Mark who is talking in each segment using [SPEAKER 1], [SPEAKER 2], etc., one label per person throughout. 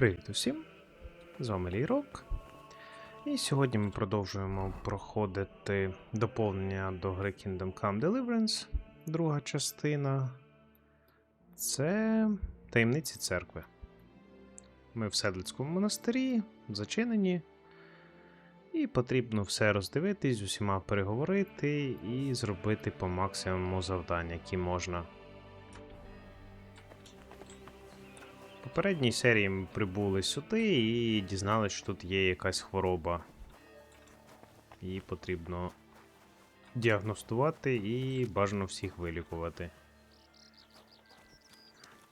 [SPEAKER 1] Привіт усім! З вами Лірок. І сьогодні ми продовжуємо проходити доповнення до гри Kingdom Come Deliverance. Друга частина. Це таємниці церкви. Ми в Седлицькому монастирі, зачинені. І потрібно все роздивитись, з усіма переговорити і зробити по максимуму завдань, які можна. В попередній серії ми прибули сюди і дізналися, що тут є якась хвороба. Її потрібно діагностувати і бажано всіх вилікувати.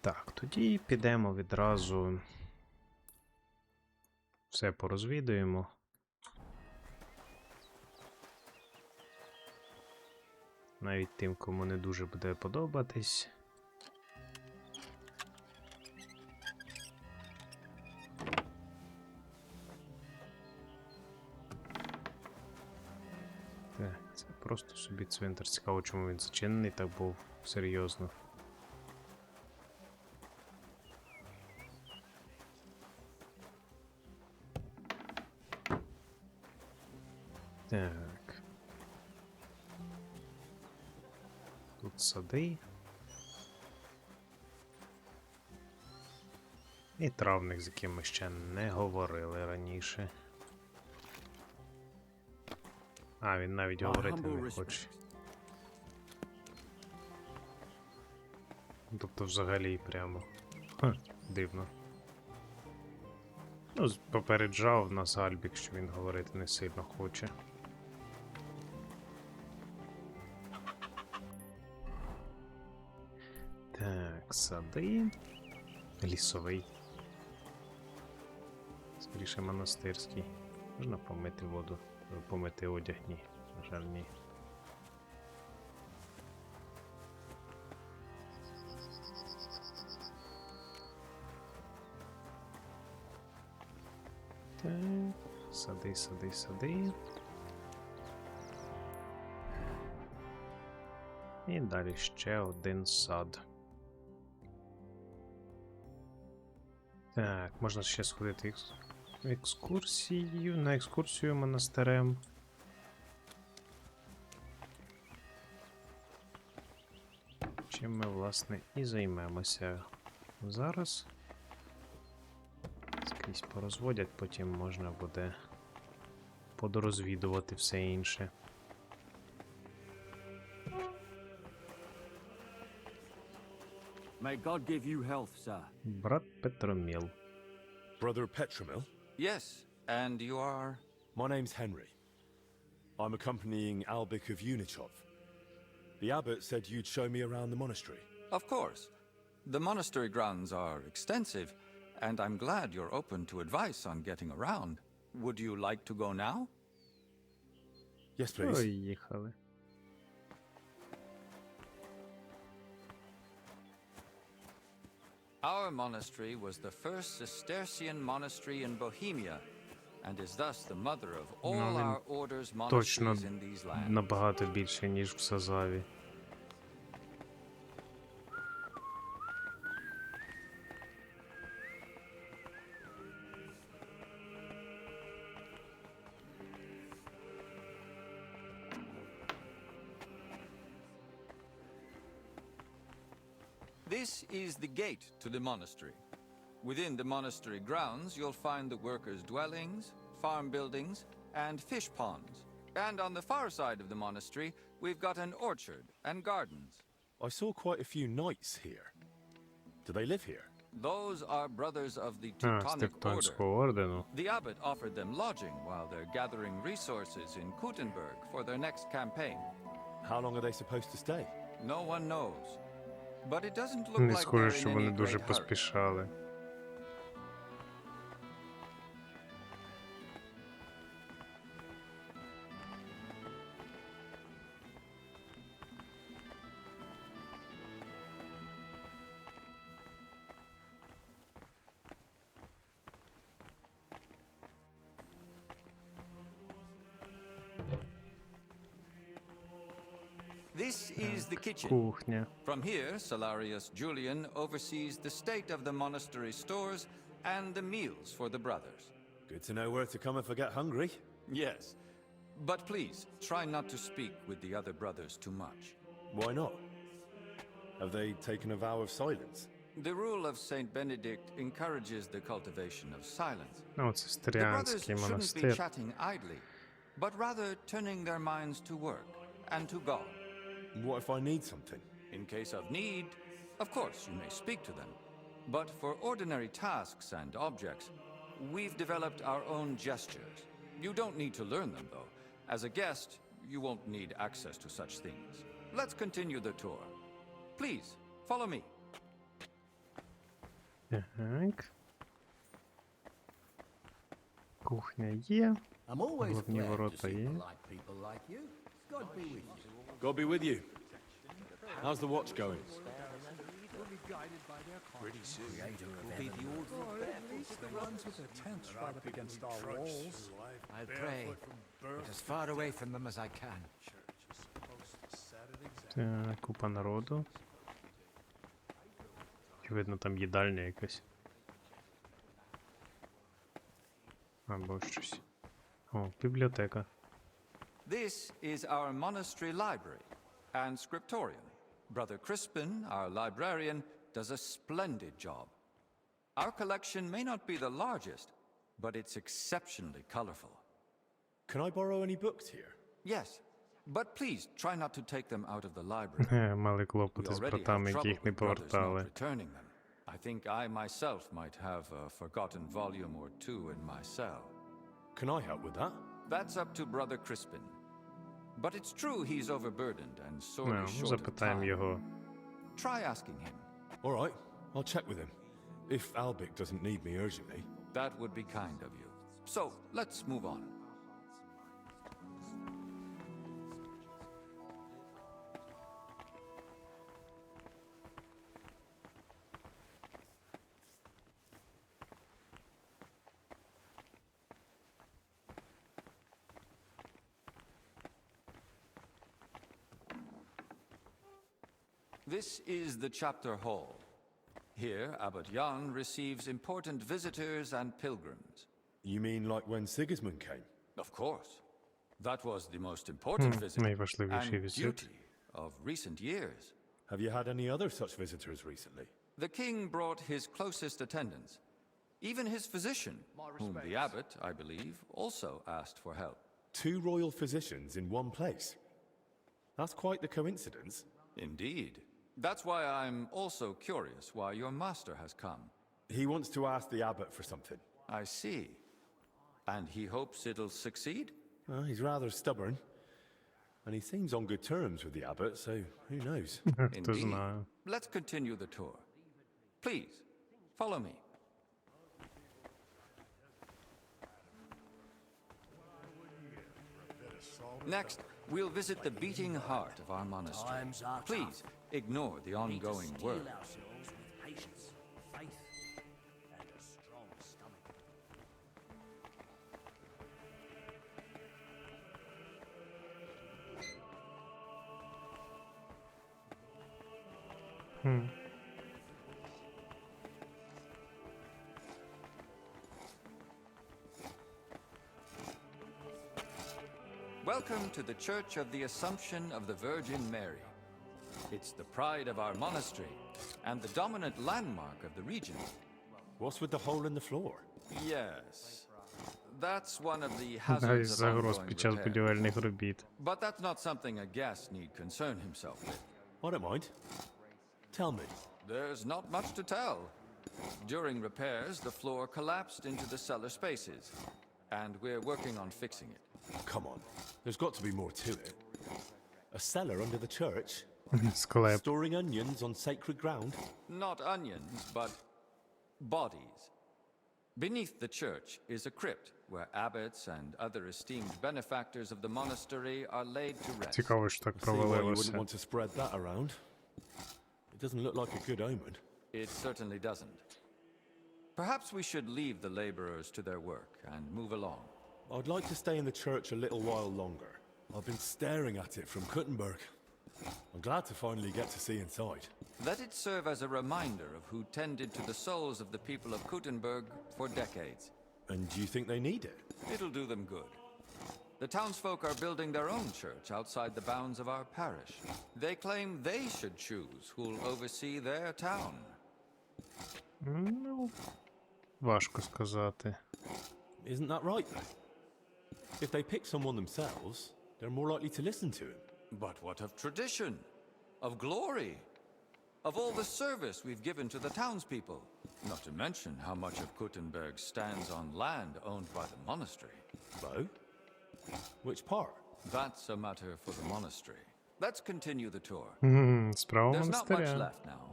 [SPEAKER 1] Так, тоді підемо відразу. Все порозвідуємо. Навіть тим, кому не дуже буде подобатись. Це просто собі цвинтар. Цікаво, чому він зачинений так був серйозно. Так. Тут сади. І травник, з яким ми ще не говорили раніше. А, він навіть говорити не хоче. Тобто взагалі прямо. Дивно. Ну, попереджав нас Альбік, що він говорити не сильно хоче. Так, сади. Лісовий. Скоріше монастирський. Можна помити воду. Помити одяг, ні. На жаль, ні. Так, сади, сади, сади. І далі ще один сад. Так, можна ще сходити на екскурсію монастирем. Чим ми, власне, і займемося зараз. Скрізь порозводять, потім можна буде подорозвідувати все інше.
[SPEAKER 2] May God give you health, sir.
[SPEAKER 1] Брат Петроміл.
[SPEAKER 3] Brother Petramil?
[SPEAKER 2] Yes, and you are?
[SPEAKER 3] My name's Henry. I'm accompanying Albik of Unichov. The abbot said you'd show me around the monastery.
[SPEAKER 2] Of course. The monastery grounds are extensive, and I'm glad you're open to advice on getting around. Would you like to go now?
[SPEAKER 3] Yes, please.
[SPEAKER 1] Поїхали.
[SPEAKER 2] Our monastery was the first Cistercian monastery in Bohemia, and is thus the mother of all our order's
[SPEAKER 1] Точно
[SPEAKER 2] monasteries in these lands.
[SPEAKER 1] набагато більше, ніж в Сазаві.
[SPEAKER 2] This is the gate to the monastery. Within the monastery grounds, you'll find the workers' dwellings, farm buildings, and fish ponds. And on the far side of the monastery, we've got an orchard and gardens.
[SPEAKER 3] I saw quite a few knights here. Do they live here?
[SPEAKER 2] Those are brothers of the
[SPEAKER 1] А, з
[SPEAKER 2] Teutonic Order.
[SPEAKER 1] Тевтонського ордену.
[SPEAKER 2] The abbot offered them lodging while they're gathering resources in Kuttenberg for their next campaign.
[SPEAKER 3] How long are they supposed to stay?
[SPEAKER 2] No one knows. But it doesn't look
[SPEAKER 1] Не
[SPEAKER 2] like
[SPEAKER 1] схоже,
[SPEAKER 2] they're
[SPEAKER 1] що
[SPEAKER 2] in
[SPEAKER 1] вони
[SPEAKER 2] any
[SPEAKER 1] дуже
[SPEAKER 2] great hurry.
[SPEAKER 1] поспішали.
[SPEAKER 2] This is the kitchen.
[SPEAKER 1] Кухня.
[SPEAKER 2] From here, Salarius Julian oversees the state of the monastery stores and the meals for the brothers.
[SPEAKER 3] Good to know where to come if I get hungry.
[SPEAKER 2] Yes. But please, try not to speak with the other brothers too much.
[SPEAKER 3] Why not? Have they taken a vow of silence?
[SPEAKER 2] The rule of Saint Benedict encourages the cultivation of silence.
[SPEAKER 1] Ну, це
[SPEAKER 2] The brothers
[SPEAKER 1] стріанський
[SPEAKER 2] shouldn't be
[SPEAKER 1] монастир.
[SPEAKER 2] chatting idly, but rather turning their minds to work and to God.
[SPEAKER 3] What if I need something?
[SPEAKER 2] In case of need, of course you may speak to them. But for ordinary tasks and objects, we've developed our own gestures. You don't need to learn them, though. As a guest, you won't need access to such things. Let's continue the tour. Please, follow me.
[SPEAKER 1] Так. Кухня є.
[SPEAKER 4] I'm always
[SPEAKER 1] Головні
[SPEAKER 4] glad to
[SPEAKER 1] ворота
[SPEAKER 4] see
[SPEAKER 1] є.
[SPEAKER 4] polite people like you. God be with you.
[SPEAKER 3] God be with you. How's the watch going?
[SPEAKER 4] Creator of heaven and earth.
[SPEAKER 5] At least the ones with their tents right up against our walls.
[SPEAKER 6] I'll pray, but as far away from them as I can.
[SPEAKER 1] Так, купа народу. Очевидно, там їдальня якась. Або щось. О, бібліотека.
[SPEAKER 2] This is our monastery library and scriptorium. Brother Crispin, our librarian, does a splendid job. Our collection may not be the largest, but it's exceptionally colorful.
[SPEAKER 3] Can I borrow any books here?
[SPEAKER 2] Yes, but please try not to take them out of the library.
[SPEAKER 1] Мали
[SPEAKER 2] We
[SPEAKER 1] клопоти з
[SPEAKER 2] already have
[SPEAKER 1] братами, які
[SPEAKER 2] trouble
[SPEAKER 1] їх не
[SPEAKER 2] with brothers not
[SPEAKER 1] повертали.
[SPEAKER 2] returning them. I think I myself might have a forgotten volume or two in my cell.
[SPEAKER 3] Can I help with that?
[SPEAKER 2] That's up to Brother Crispin. But it's true he's overburdened and sorely
[SPEAKER 1] Ну,
[SPEAKER 2] short of
[SPEAKER 1] запитаємо
[SPEAKER 2] time.
[SPEAKER 1] його.
[SPEAKER 2] Try asking him.
[SPEAKER 3] All right, I'll check with him. If Albic doesn't need me urgently.
[SPEAKER 2] That would be kind of you. So, let's move on. This is the chapter hall. Here, Abbot Jan receives important visitors and pilgrims.
[SPEAKER 3] You mean like when Sigismund came?
[SPEAKER 2] Of course. That was the most important visit
[SPEAKER 1] найважливіший
[SPEAKER 2] and
[SPEAKER 1] візит.
[SPEAKER 2] duty of recent years.
[SPEAKER 3] Have you had any other such visitors recently?
[SPEAKER 2] The king brought his closest attendants. Even his physician, whom the abbot, I believe, also asked for help.
[SPEAKER 3] 2 royal physicians in one place. That's quite the coincidence.
[SPEAKER 2] Indeed. That's why I'm also curious why your master has come.
[SPEAKER 3] He wants to ask the abbot for something.
[SPEAKER 2] I see. And he hopes it'll succeed?
[SPEAKER 3] Well, he's rather stubborn. And he seems on good terms with the abbot, so who knows?
[SPEAKER 1] Хто знає.
[SPEAKER 2] Let's continue the tour. Please, follow me. Next, we'll visit the beating heart of our monastery.
[SPEAKER 4] Times are
[SPEAKER 2] Please, ignore the
[SPEAKER 4] We need to
[SPEAKER 2] ongoing
[SPEAKER 4] steel
[SPEAKER 2] work.
[SPEAKER 4] ourselves with patience, faith, and a strong stomach.
[SPEAKER 2] Welcome to the Church of the Assumption of the Virgin Mary. It's the pride of our monastery and the dominant landmark of the region.
[SPEAKER 3] What's with the hole in the floor?
[SPEAKER 2] Yes, that's one of the
[SPEAKER 1] Із
[SPEAKER 2] hazards of
[SPEAKER 1] загроз
[SPEAKER 2] ongoing
[SPEAKER 1] під час
[SPEAKER 2] repair.
[SPEAKER 1] будівельних робіт.
[SPEAKER 2] But that's not something a guest need concern himself with.
[SPEAKER 3] I don't mind. Tell me.
[SPEAKER 2] There's not much to tell. During repairs, the floor collapsed into the cellar spaces, and we're working on fixing it.
[SPEAKER 3] Come on. There's got to be more to it. A cellar under the church?
[SPEAKER 1] Склеп.
[SPEAKER 3] Storing onions on sacred ground?
[SPEAKER 2] Not onions, but bodies. Beneath the church is a crypt where abbots and other esteemed benefactors of the monastery are laid to rest.
[SPEAKER 1] Цікаво, що так
[SPEAKER 3] See why you wouldn't
[SPEAKER 1] провалилося.
[SPEAKER 3] want to spread that around. It doesn't look like a good omen.
[SPEAKER 2] It certainly doesn't. Perhaps we should leave the laborers to their work and move along.
[SPEAKER 3] I'd like to stay in the church a little while longer. I've been staring at it from Kuttenberg. I'm glad to finally get to see inside.
[SPEAKER 2] Let it serve as a reminder of who tended to the souls of the people of Kuttenberg for decades.
[SPEAKER 3] And do you think they need it?
[SPEAKER 2] It'll do them good. The townsfolk are building their own church outside the bounds of our parish. They claim they should choose who'll oversee their town.
[SPEAKER 1] Ну, важко сказати.
[SPEAKER 3] Isn't that right, though? If they pick someone themselves, they're more likely to listen to him.
[SPEAKER 2] But what of tradition? Of glory? Of all the service we've given to the townspeople? Not to mention how much of Kuttenberg stands on land owned by the monastery.
[SPEAKER 3] Oh? Which part?
[SPEAKER 2] That's a matter for the monastery. Let's continue the tour.
[SPEAKER 1] Справа
[SPEAKER 2] There's not much
[SPEAKER 1] монастиря.
[SPEAKER 2] left now.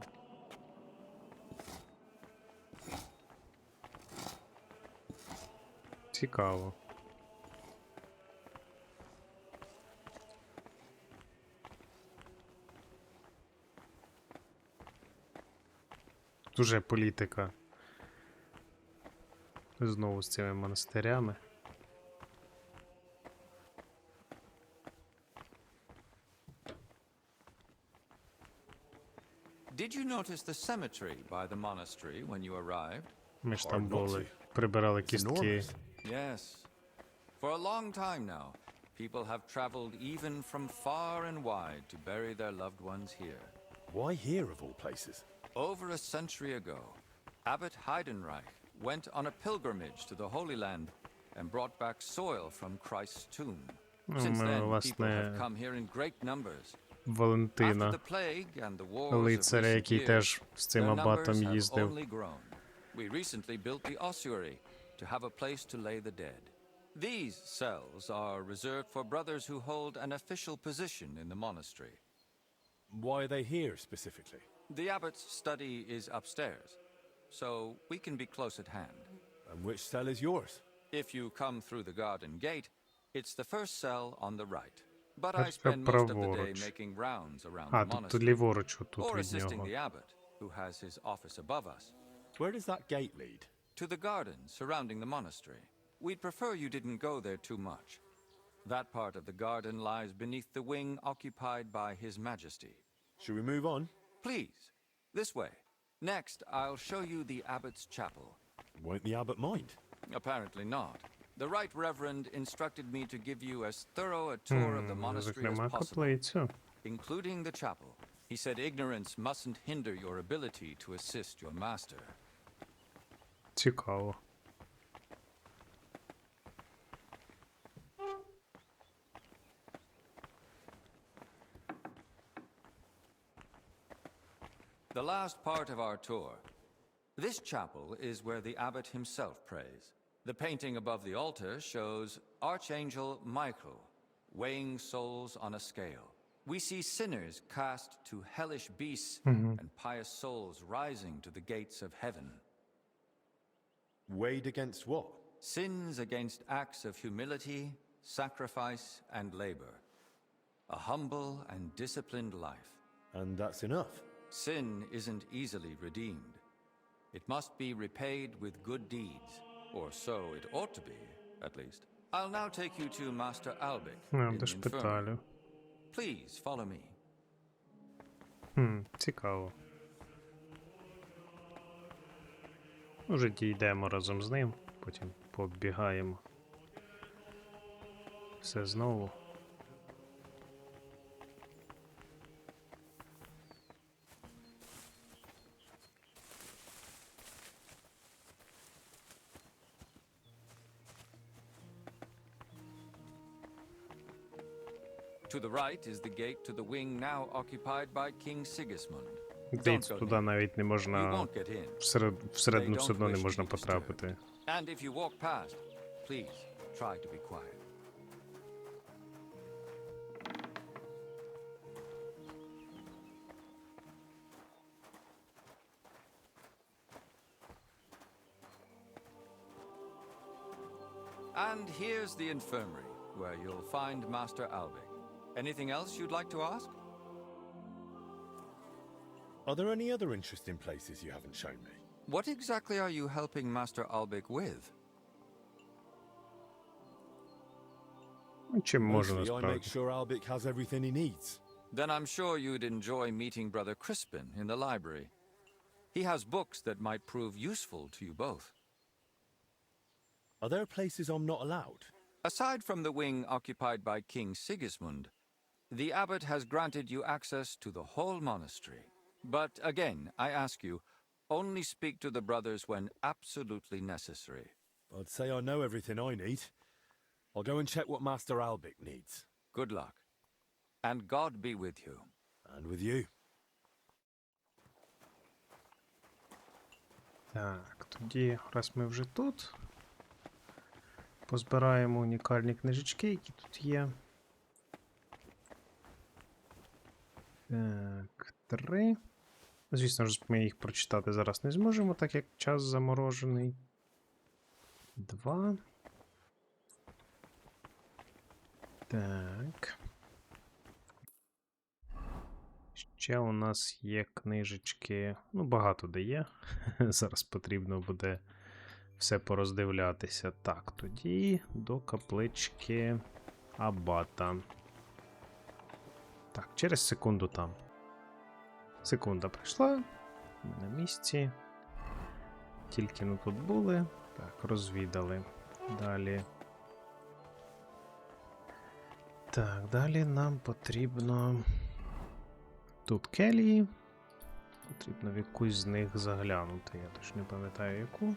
[SPEAKER 1] Цікаво. Дуже політика. Знову з цими монастирями.
[SPEAKER 2] Did you notice the cemetery by the monastery when you arrived?
[SPEAKER 1] Ми ж там
[SPEAKER 3] Hard not
[SPEAKER 1] були,
[SPEAKER 3] to.
[SPEAKER 1] прибирали
[SPEAKER 3] It's
[SPEAKER 1] кістки.
[SPEAKER 3] enormous.
[SPEAKER 2] Yes. For a long time now, people have traveled even from far and wide to bury their loved ones here.
[SPEAKER 3] Why here, of all places?
[SPEAKER 2] Over a century ago, Abbot Heidenreich went on a pilgrimage to the Holy Land and brought back soil from Christ's tomb. Since then, people have come here in great numbers. After
[SPEAKER 1] Валентина,
[SPEAKER 2] the plague and the wars of
[SPEAKER 1] лицаря,
[SPEAKER 2] recent
[SPEAKER 1] який
[SPEAKER 2] years,
[SPEAKER 1] теж з цим
[SPEAKER 2] their numbers
[SPEAKER 1] абатом
[SPEAKER 2] have
[SPEAKER 1] їздив.
[SPEAKER 2] only grown. We recently built the ossuary to have a place to lay the dead. These cells are reserved for brothers who hold an official position in the monastery.
[SPEAKER 3] Why are they here, specifically?
[SPEAKER 2] The abbot's study is upstairs, so we can be close at hand.
[SPEAKER 3] And which cell is yours?
[SPEAKER 2] If you come through the garden gate, it's the first cell on the right. But I
[SPEAKER 1] Тепер
[SPEAKER 2] spend most of the day
[SPEAKER 1] праворуч.
[SPEAKER 2] making rounds around
[SPEAKER 1] А,
[SPEAKER 2] the
[SPEAKER 1] тобто
[SPEAKER 2] monastery,
[SPEAKER 1] ліворуч отут
[SPEAKER 2] or
[SPEAKER 1] від
[SPEAKER 2] assisting
[SPEAKER 1] нього.
[SPEAKER 2] the abbot, who has his office above us,
[SPEAKER 3] Where does that gate lead?
[SPEAKER 2] to the garden surrounding the monastery. We'd prefer you didn't go there too much. That part of the garden lies beneath the wing occupied by His Majesty.
[SPEAKER 3] Should we move on?
[SPEAKER 2] Please, this way. Next, I'll show you the abbot's chapel.
[SPEAKER 3] Won't the abbot mind?
[SPEAKER 2] Apparently not. The Right Reverend instructed me to give you as thorough a tour of the monastery as
[SPEAKER 1] Зокрема,
[SPEAKER 2] possible,
[SPEAKER 1] каплицю.
[SPEAKER 2] including the chapel. He said ignorance mustn't hinder your ability to assist your master.
[SPEAKER 1] Цікаво.
[SPEAKER 2] The last part of our tour. This chapel is where the abbot himself prays. The painting above the altar shows Archangel Michael weighing souls on a scale. We see sinners cast to hellish beasts and pious souls rising to the gates of heaven.
[SPEAKER 3] Weighed against what?
[SPEAKER 2] Sins against acts of humility, sacrifice, and labor. A humble and disciplined life.
[SPEAKER 3] And that's enough.
[SPEAKER 2] Sin isn't easily redeemed. It must be repaid with good deeds, or so it ought to be, at least. I'll now take you to Master Albik in
[SPEAKER 1] До
[SPEAKER 2] the infirmary.
[SPEAKER 1] шпиталю.
[SPEAKER 2] Please follow me.
[SPEAKER 1] Цікаво. Може дійдемо разом з ним, потім пооббігаємо. Все знову.
[SPEAKER 2] To the right is the gate to the wing now occupied by King Sigismund.
[SPEAKER 1] Здається,
[SPEAKER 2] go
[SPEAKER 1] туди
[SPEAKER 2] near.
[SPEAKER 1] навіть не
[SPEAKER 2] You
[SPEAKER 1] можна.
[SPEAKER 2] won't get in.
[SPEAKER 1] Всередину
[SPEAKER 2] They
[SPEAKER 1] все
[SPEAKER 2] don't
[SPEAKER 1] одно не
[SPEAKER 2] wish to
[SPEAKER 1] можна
[SPEAKER 2] be
[SPEAKER 1] потрапити.
[SPEAKER 2] And if you walk past, please try to be quiet. And here's the infirmary, where you'll find Master Albik. Anything else you'd like to ask?
[SPEAKER 3] Are there any other interesting places you haven't shown me?
[SPEAKER 2] What exactly are you helping Master Albik with?
[SPEAKER 1] Чим можна
[SPEAKER 3] Mostly I make
[SPEAKER 1] насправді?
[SPEAKER 3] sure Albik has everything he needs.
[SPEAKER 2] Then I'm sure you'd enjoy meeting Brother Crispin in the library. He has books that might prove useful to you both.
[SPEAKER 3] Are there places I'm not allowed?
[SPEAKER 2] Aside from the wing occupied by King Sigismund, the abbot has granted you access to the whole monastery. But again, I ask you, only speak to the brothers when absolutely necessary.
[SPEAKER 3] I'd say I know everything I need. I'll go and check what Master Albic needs.
[SPEAKER 2] Good luck. And God be with you.
[SPEAKER 3] And with you.
[SPEAKER 1] Так, тоді, раз ми вже тут, позбираємо унікальні книжечки, які тут є. Так, 3. Звісно ж, ми їх прочитати зараз не зможемо, так як час заморожений. 2. Так. Ще у нас є книжечки, ну багато де є. Зараз потрібно буде все пороздивлятися. Так, тоді до каплички аббата. Так, через секунду там. Секунда прийшла. На місці. Тільки ну тут були. Так, розвідали. Далі. Так, далі нам потрібно... Тут келії. Потрібно в якусь з них заглянути. Я точно не пам'ятаю яку.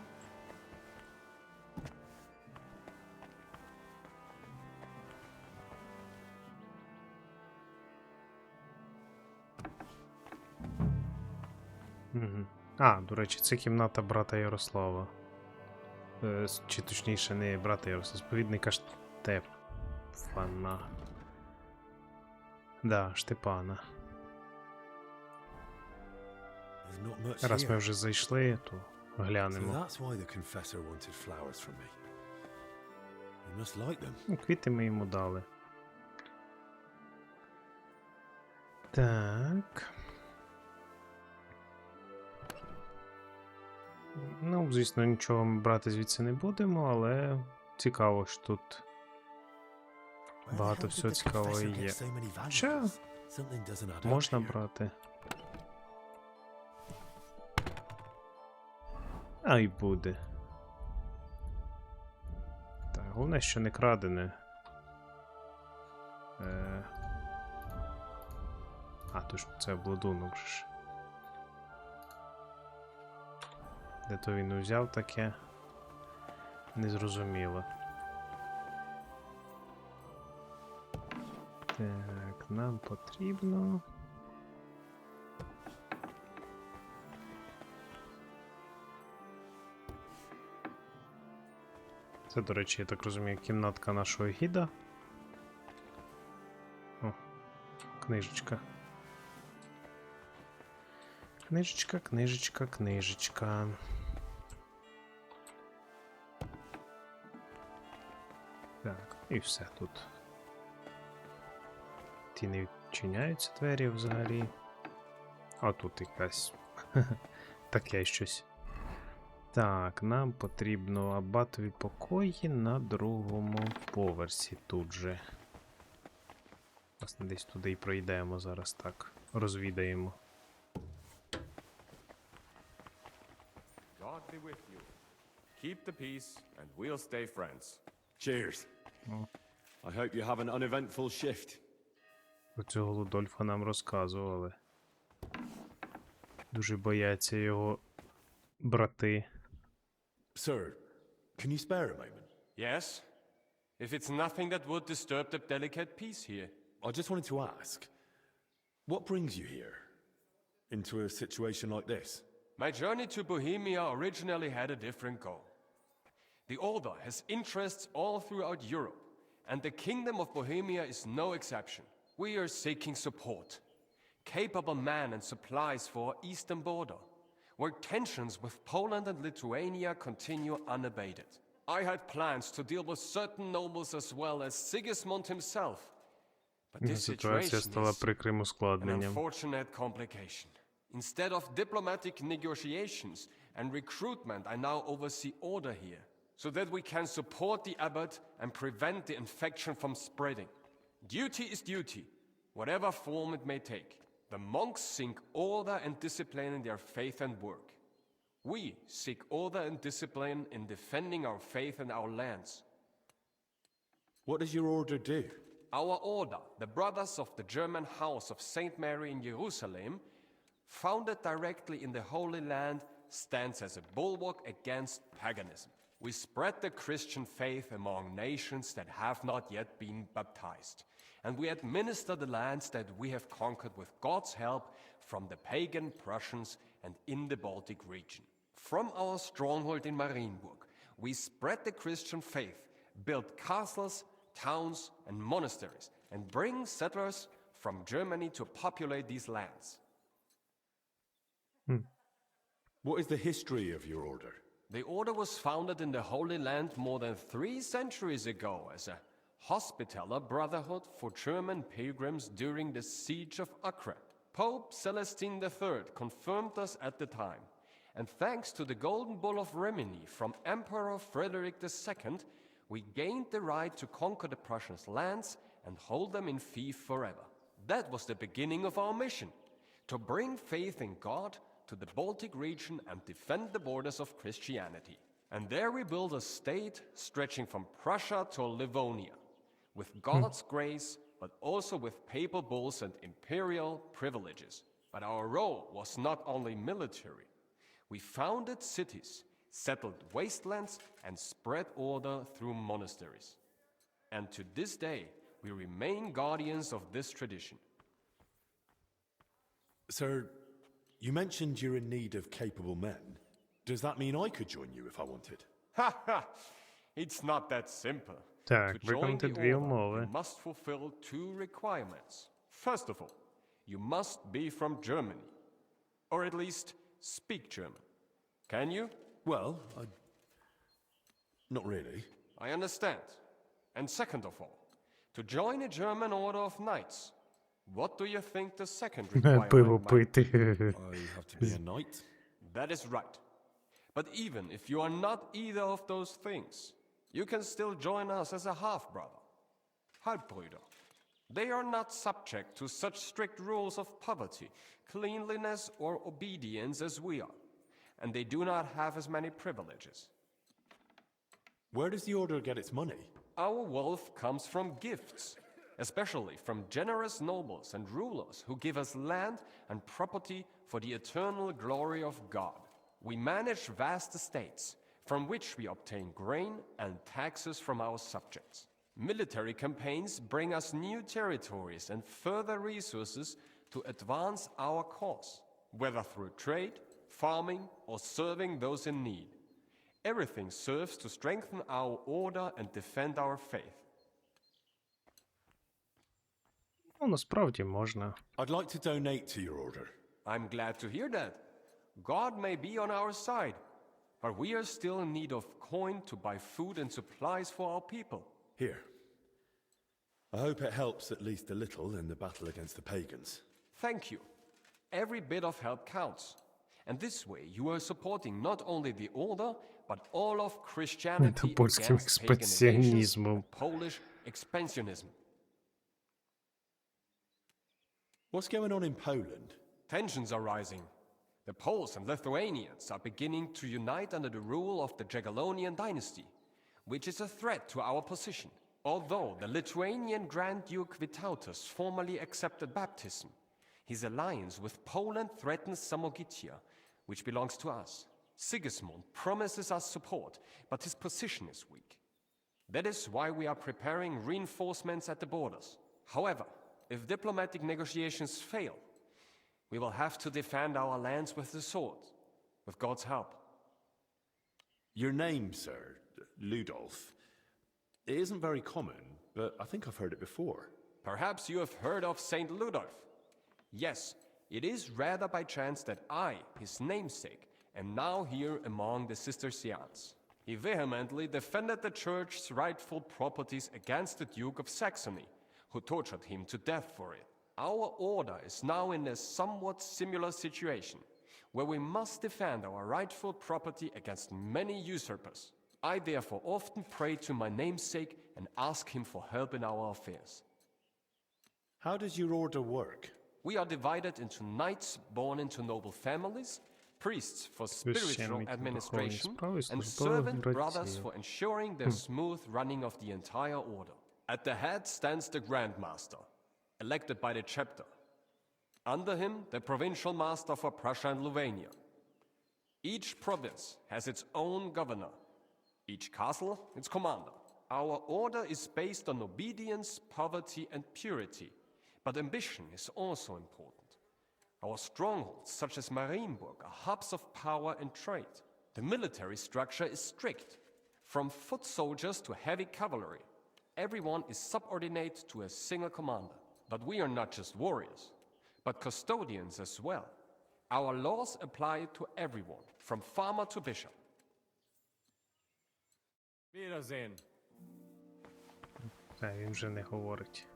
[SPEAKER 1] Угу. А, до речі, це кімната брата Ярослава. Чи точніше, не брата Ярослава, сповідника Штепана. Да, Штепана. Раз ми вже зайшли, то глянемо. Ну, квіти ми йому дали. Так. Ну, звісно, нічого ми брати звідси не будемо, але цікаво, що тут багато всього цікавого є. Хоча можна брати. А й буде. Так, головне, що не крадене. А, точно, це обладунок же ж. Де то він узяв таке? Незрозуміло. Так, нам потрібно... Це, до речі, я так розумію, кімнатка нашого гіда. О, книжечка. Книжечка, книжечка, книжечка. Так, і все тут. Ті не відчиняються двері взагалі. А тут якась таке щось. Так, нам потрібно аббатові покої на другому поверсі тут же. Власне, десь туди і пройдемо зараз так. Розвідаємо.
[SPEAKER 7] God be with you. Keep the peace and we'll stay friends.
[SPEAKER 3] Cheers. I hope you have an uneventful shift.
[SPEAKER 1] Про цього Лудольфа нам розказували. Дуже бояться його брати.
[SPEAKER 3] Sir, can you spare a moment?
[SPEAKER 7] Yes? If it's nothing that would disturb the delicate peace here.
[SPEAKER 3] I just wanted to ask, what brings you here? Into a situation like this?
[SPEAKER 7] My journey to Bohemia originally had a different goal. The Order has interests all throughout Europe, and the Kingdom of Bohemia is no exception. We are seeking support, capable men and supplies for our eastern border, where tensions with Poland and Lithuania continue unabated. I had plans to deal with certain nobles as well as Sigismund himself, but this
[SPEAKER 1] Ситуація
[SPEAKER 7] situation
[SPEAKER 1] стала
[SPEAKER 7] is
[SPEAKER 1] прикрим
[SPEAKER 7] an
[SPEAKER 1] ускладненням.
[SPEAKER 7] unfortunate complication. Instead of diplomatic negotiations and recruitment, I now oversee order here, so that we can support the abbot and prevent the infection from spreading. Duty is duty. whatever form it may take. The monks seek order and discipline in their faith and work. We seek order and discipline in defending our faith and our lands.
[SPEAKER 3] What does your order do?
[SPEAKER 7] Our order, the Brothers of the German House of St. Mary in Jerusalem, founded directly in the Holy Land, stands as a bulwark against paganism. We spread the Christian faith among nations that have not yet been baptized, and we administer the lands that we have conquered with God's help from the pagan Prussians and in the Baltic region. From our stronghold in Marienburg, we spread the Christian faith, build castles, towns, and monasteries, and bring settlers from Germany to populate these lands.
[SPEAKER 3] What is the history of your order?
[SPEAKER 7] The order was founded in the Holy Land more than 3 centuries ago as a hospitaller brotherhood for German pilgrims during the siege of Acre. Pope Celestine III confirmed us at the time, and thanks to the Golden Bull of Rimini from Emperor Frederick II, we gained the right to conquer the Prussians' lands and hold them in fief forever. That was the beginning of our mission, to bring faith in God to the Baltic region and defend the borders of Christianity. And there we built a state stretching from Prussia to Livonia, with God's grace, but also with papal bulls and imperial privileges. But our role was not only military. We founded cities, settled wastelands, and spread order through monasteries. And to this day, we remain guardians of this tradition.
[SPEAKER 3] Sir, you mentioned you're in need of capable men. Does that mean I could join you if I wanted?
[SPEAKER 7] Ha ha! It's not that simple.
[SPEAKER 1] Так,
[SPEAKER 7] To join
[SPEAKER 1] виконати
[SPEAKER 7] the
[SPEAKER 1] дві
[SPEAKER 7] order,
[SPEAKER 1] умови.
[SPEAKER 7] you must fulfill 2 requirements. First of all, you must be from Germany, or at least speak German. Can you?
[SPEAKER 3] Well, not really.
[SPEAKER 7] I understand. And second of all, to join a German order of knights, what do you think the second requirement
[SPEAKER 1] Пиво
[SPEAKER 7] might be?
[SPEAKER 1] пити.
[SPEAKER 3] I have to be a knight.
[SPEAKER 7] That is right. But even if you are not either of those things, you can still join us as a half-brother, Halbbrüder. They are not subject to such strict rules of poverty, cleanliness, or obedience as we are, and they do not have as many privileges.
[SPEAKER 3] Where does the order get its money?
[SPEAKER 7] Our wealth comes from gifts, especially from generous nobles and rulers who give us land and property for the eternal glory of God. We manage vast estates, from which we obtain grain and taxes from our subjects. Military campaigns bring us new territories and further resources to advance our cause, whether through trade, farming, or serving those in need. Everything serves to strengthen our order and defend our faith.
[SPEAKER 1] Ну, насправді можна.
[SPEAKER 3] I'd like to donate to your order.
[SPEAKER 7] I'm glad to hear that. God may be on our side, but we are still in need of coin to buy food and supplies for our people.
[SPEAKER 3] Here. I hope it helps at least a little in the battle against the pagans.
[SPEAKER 7] Thank you. Every bit of help counts. And this way you are supporting not only the order, but all of Christianity
[SPEAKER 1] Польським
[SPEAKER 7] against pagan invasions
[SPEAKER 1] експансіонізмом.
[SPEAKER 7] and Polish expansionism.
[SPEAKER 3] What's going on in Poland?
[SPEAKER 7] Tensions are rising. The Poles and Lithuanians are beginning to unite under the rule of the Jagiellonian dynasty, which is a threat to our position. Although the Lithuanian Grand Duke Vytautas formally accepted baptism, his alliance with Poland threatens Samogitia, which belongs to us. Sigismund promises us support, but his position is weak. That is why we are preparing reinforcements at the borders. However, if diplomatic negotiations fail, we will have to defend our lands with the sword, with God's help.
[SPEAKER 3] Your name, sir, Ludolf, it isn't very common, but I think I've heard it before.
[SPEAKER 7] Perhaps you have heard of Saint Ludolf. Yes, it is rather by chance that I, his namesake, am now here among the Cistercians. He vehemently defended the church's rightful properties against the Duke of Saxony, who tortured him to death for it. Our order is now in a somewhat similar situation, where we must defend our rightful property against many usurpers. I therefore often pray to my namesake and ask him for help in our affairs.
[SPEAKER 3] How does your order work?
[SPEAKER 7] We are divided into knights born into noble families, priests for spiritual
[SPEAKER 1] Священники
[SPEAKER 7] administration,
[SPEAKER 1] духовні справи,
[SPEAKER 7] and
[SPEAKER 1] службових
[SPEAKER 7] servant brothers
[SPEAKER 1] братів.
[SPEAKER 7] for ensuring the smooth running of the entire order. At the head stands the Grand Master, elected by the chapter. Under him, the provincial master for Prussia and Lithuania. Each province has its own governor, each castle its commander. Our order is based on obedience, poverty, and purity, but ambition is also important. Our strongholds, such as Marienburg, are hubs of power and trade. The military structure is strict. From foot soldiers to heavy cavalry, everyone is subordinate to a single commander. But we are not just warriors, but custodians as well. Our laws apply to everyone, from farmer to bishop.
[SPEAKER 3] Wiedersehen.
[SPEAKER 1] Так, він вже не говорить.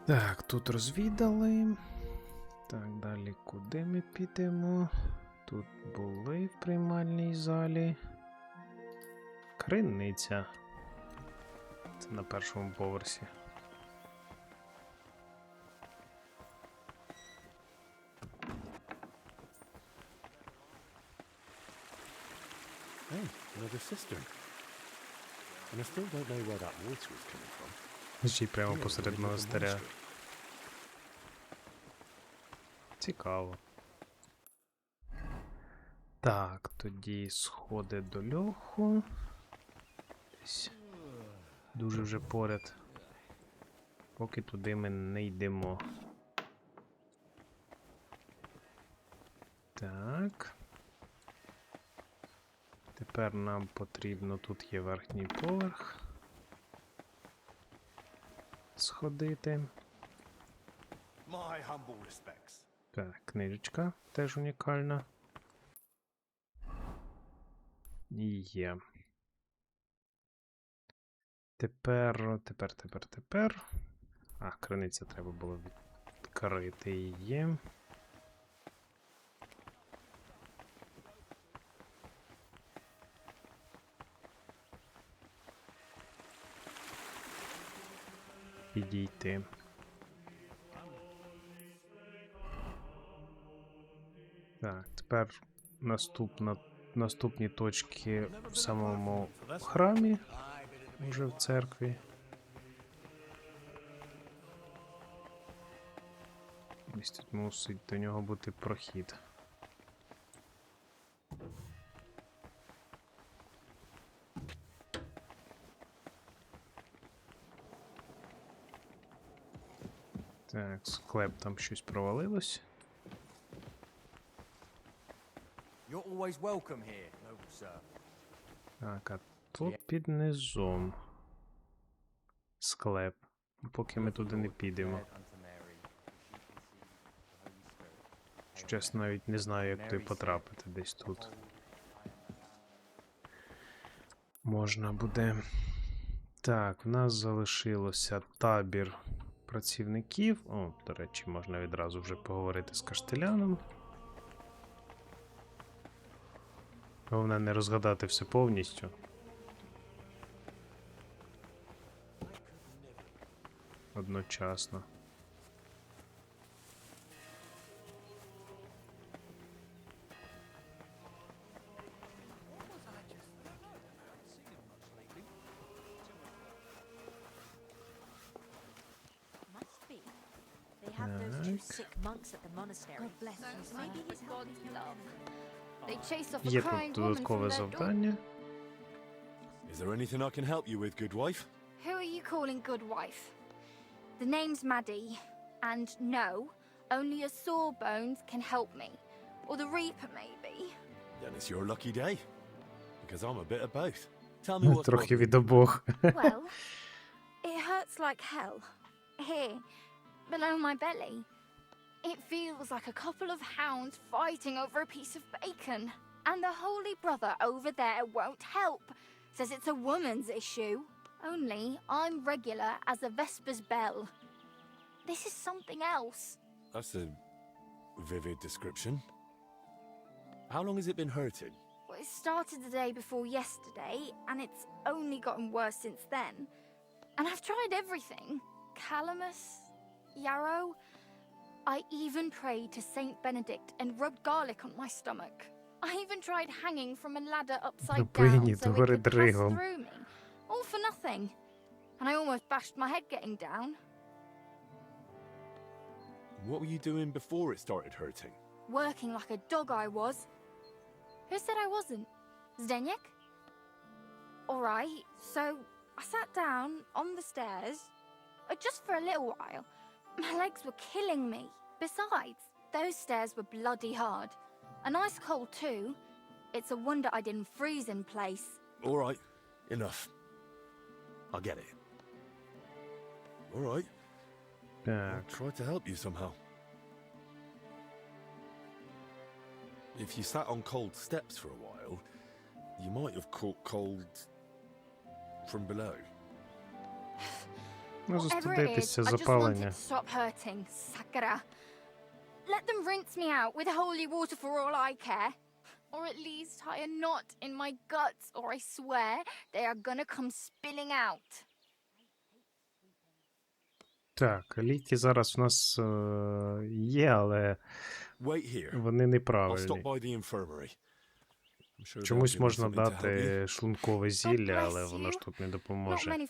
[SPEAKER 1] Так, тут розвідали. Так, далі куди ми підемо? Тут були в приймальній залі. Криниця. Це на першому поверсі.
[SPEAKER 3] Hey, another cistern. And I still don't know where that water was coming from.
[SPEAKER 1] Ще й прямо посеред монастиря. Цікаво. Так, тоді сходи до льоху. Десь дуже вже поряд. Поки туди ми не йдемо. Так. Тепер нам потрібно, тут є верхній поверх. Сходити.
[SPEAKER 3] My humble respects.
[SPEAKER 1] Так, книжечка теж унікальна. І є. Тепер. А, криниця треба було відкрити її. Підійти. Так, тепер наступні точки в самому храмі, вже в церкві. Ось тут мусить до нього бути прохід. Так, склеп там щось провалилось.
[SPEAKER 4] You're always welcome here, noble sir.
[SPEAKER 1] Так, а тут під низом склеп. Поки ми туди не підемо. Чесно, навіть не знаю, як туди потрапити десь тут. Можна буде. Так, в нас залишилося табір працівників. О, до речі, можна відразу вже поговорити з каштеляном. Головне не розгадати все повністю. Одночасно.
[SPEAKER 8] Must be. They have those two sick monks at the monastery. God bless you, sir. Maybe he's God's love. They chase off a
[SPEAKER 1] Є
[SPEAKER 8] crying
[SPEAKER 1] тут
[SPEAKER 8] woman from
[SPEAKER 1] додаткове
[SPEAKER 8] their door.
[SPEAKER 1] завдання.
[SPEAKER 3] Is there anything I can help you with, good wife?
[SPEAKER 9] Who are you calling good wife? The name's Maddie, and no, only a Sawbones can help me. Or the Reaper, maybe.
[SPEAKER 3] Then it's your lucky day. Because I'm a bit of both. Tell me what's
[SPEAKER 1] Трохи
[SPEAKER 3] bothering
[SPEAKER 1] від обох.
[SPEAKER 9] Well, it hurts like hell. Here, below my belly. It feels like a couple of hounds fighting over a piece of bacon. And the holy brother over there won't help. Says it's a woman's issue. Only I'm regular as a Vesper's bell. This is something else.
[SPEAKER 3] That's a vivid description. How long has it been hurting?
[SPEAKER 9] Well, it started the day before yesterday, and it's only gotten worse since then. And I've tried everything. Calamus, yarrow. I even prayed to Saint Benedict and rubbed garlic on my stomach. I even tried hanging from a ladder upside down so it could pass through me. All for nothing. And I almost bashed my head getting down.
[SPEAKER 3] What were you doing before it started hurting?
[SPEAKER 9] Working like a dog I was. Who said I wasn't? Zdeněk? Alright, so I sat down on the stairs, just for a little while. My legs were killing me. Besides, those stairs were bloody hard. And ice cold too. It's a wonder I didn't freeze in place.
[SPEAKER 3] All right, enough. I get it. All right, I'll try to help you somehow. If you sat on cold steps for a while, you might have caught cold from below.
[SPEAKER 9] Whatever it is, I just want it to stop hurting, Sakura. Let them rinse me out with holy water for all I care. Or at least tie a knot in my guts, or I swear they are gonna come spilling out.
[SPEAKER 1] Так, ліки зараз у нас є, але вони неправильні. Чомусь можна дати шлункове зілля, але воно ж тут не допоможе.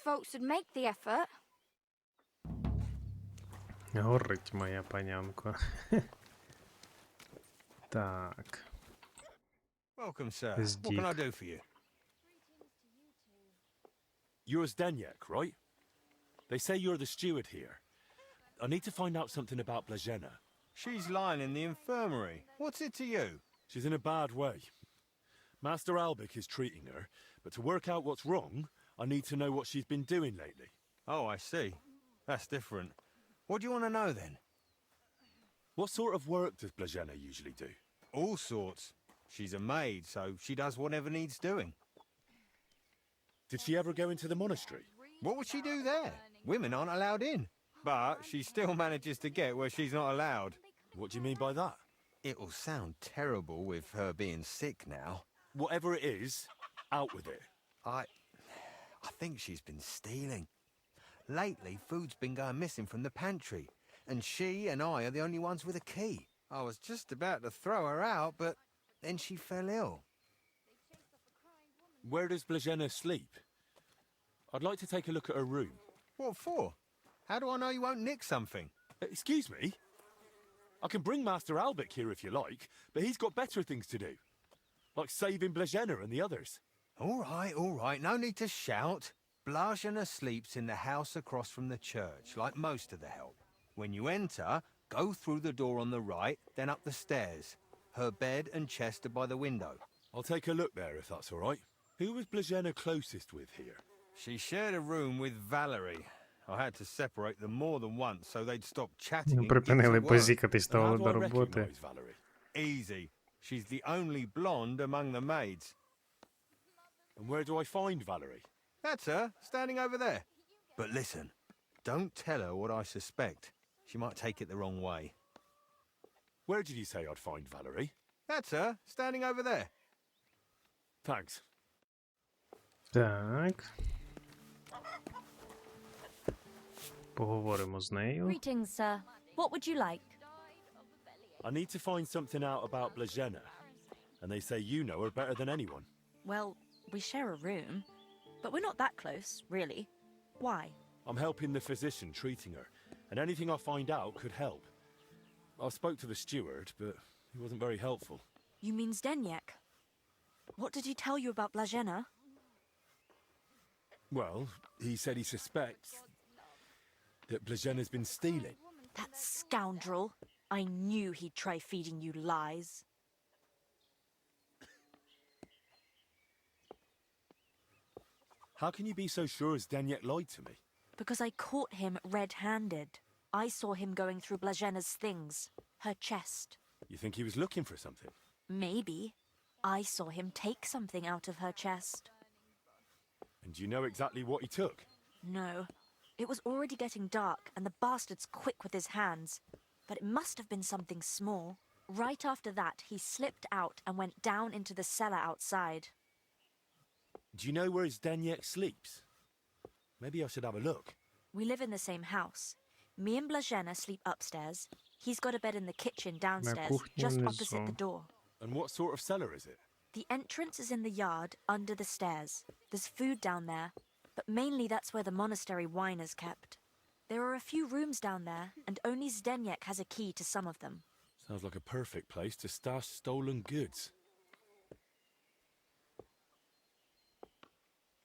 [SPEAKER 1] Горить моя панянко. Так.
[SPEAKER 6] Welcome, sir. What can I do for you?
[SPEAKER 3] You're Zdeněk, right? They say you're the steward here. I need to find out something about Blažena.
[SPEAKER 6] She's lying in the infirmary. What's it to you?
[SPEAKER 3] She's in a bad way. Master Albik is treating her, but to work out what's wrong, I need to know what she's been doing lately.
[SPEAKER 6] Oh, I see. That's different. What do you want to know, then?
[SPEAKER 3] What sort of work does Blažena usually do?
[SPEAKER 6] All sorts. She's a maid, so she does whatever needs doing.
[SPEAKER 3] Did she ever go into the monastery?
[SPEAKER 6] What would she do there? Women aren't allowed in. But she still manages to get where she's not allowed.
[SPEAKER 3] What do you mean by that?
[SPEAKER 6] It'll sound terrible with her being sick now.
[SPEAKER 3] Whatever it is, out with it.
[SPEAKER 6] I think she's been stealing. Lately, food's been going missing from the pantry, and she and I are the only ones with a key. I was just about to throw her out, but then she fell ill.
[SPEAKER 3] Where does Blažena sleep? I'd like to take a look at her room.
[SPEAKER 6] What for? How do I know you won't nick something?
[SPEAKER 3] Excuse me? I can bring Master Albik here if you like, but he's got better things to do. Like saving Blažena and the others.
[SPEAKER 6] All right, no need to shout. Blažena sleeps in the house across from the church, like most of the help. When you enter, go through the door on the right, then up the stairs. Her bed and chest are by the window.
[SPEAKER 3] I'll take a look there if that's all right. Who was Blažena closest with here?
[SPEAKER 6] She shared a room with Valerie. I had to separate them more than once so they'd stop chatting and get to work.
[SPEAKER 3] How do I recognize Valerie?
[SPEAKER 6] Easy. She's the only blonde among the maids.
[SPEAKER 3] And where do I find Valerie?
[SPEAKER 6] That's her, standing over there. But listen, don't tell her what I suspect. She might take it the wrong way.
[SPEAKER 3] Where did you say I'd find Valerie?
[SPEAKER 6] That's her, standing over there.
[SPEAKER 3] Thanks.
[SPEAKER 1] Так. Поговоримо з нею.
[SPEAKER 10] Greetings, sir. What would you like?
[SPEAKER 3] I need to find something out about Blažena. And they say you know her better than anyone.
[SPEAKER 10] Well, we share a room, but we're not that close, really. Why?
[SPEAKER 3] I'm helping the physician treating her, and anything I find out could help. I spoke to the steward, but he wasn't very helpful.
[SPEAKER 10] You mean Zdeněk? What did he tell you about Blažena?
[SPEAKER 3] Well, he said he suspects that Blažena's been stealing.
[SPEAKER 10] That scoundrel. I knew he'd try feeding you lies.
[SPEAKER 3] How can you be so sure Zdeněk lied to me?
[SPEAKER 10] Because I caught him red-handed. I saw him going through Blažena's things. Her chest.
[SPEAKER 3] You think he was looking for something?
[SPEAKER 10] Maybe. I saw him take something out of her chest.
[SPEAKER 3] And do you know exactly what he took?
[SPEAKER 10] No. It was already getting dark, and the bastard's quick with his hands. But it must have been something small. Right after that, he slipped out and went down into the cellar outside.
[SPEAKER 3] Do you know where Zdeněk sleeps? Maybe I should have a look.
[SPEAKER 10] We live in the same house. Me and Blazhena sleep upstairs. He's got a bed in the kitchen downstairs,
[SPEAKER 1] кухня
[SPEAKER 10] just
[SPEAKER 1] внизу.
[SPEAKER 10] opposite the door.
[SPEAKER 3] And what sort of cellar is it?
[SPEAKER 10] The entrance is in the yard, under the stairs. There's food down there, but mainly that's where the monastery wine is kept. There are a few rooms down there, and only Zdeněk has a key to some of them.
[SPEAKER 3] Sounds like a perfect place to stash stolen goods.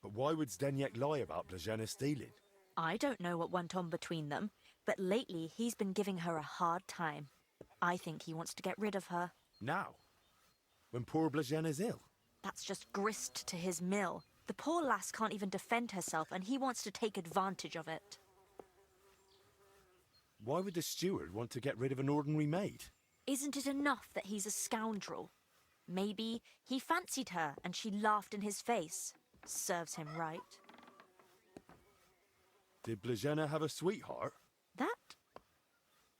[SPEAKER 3] But why would Zdeněk lie about Blazhena stealing?
[SPEAKER 10] I don't know what went on between them, but lately he's been giving her a hard time. I think he wants to get rid of her.
[SPEAKER 3] Now? When poor Blazhena's ill?
[SPEAKER 10] That's just grist to his mill. The poor lass can't even defend herself, and he wants to take advantage of it.
[SPEAKER 3] Why would the steward want to get rid of an ordinary maid?
[SPEAKER 10] Isn't it enough that he's a scoundrel? Maybe he fancied her and she laughed in his face. Serves him right.
[SPEAKER 3] Did Blazhena have a sweetheart?
[SPEAKER 10] That?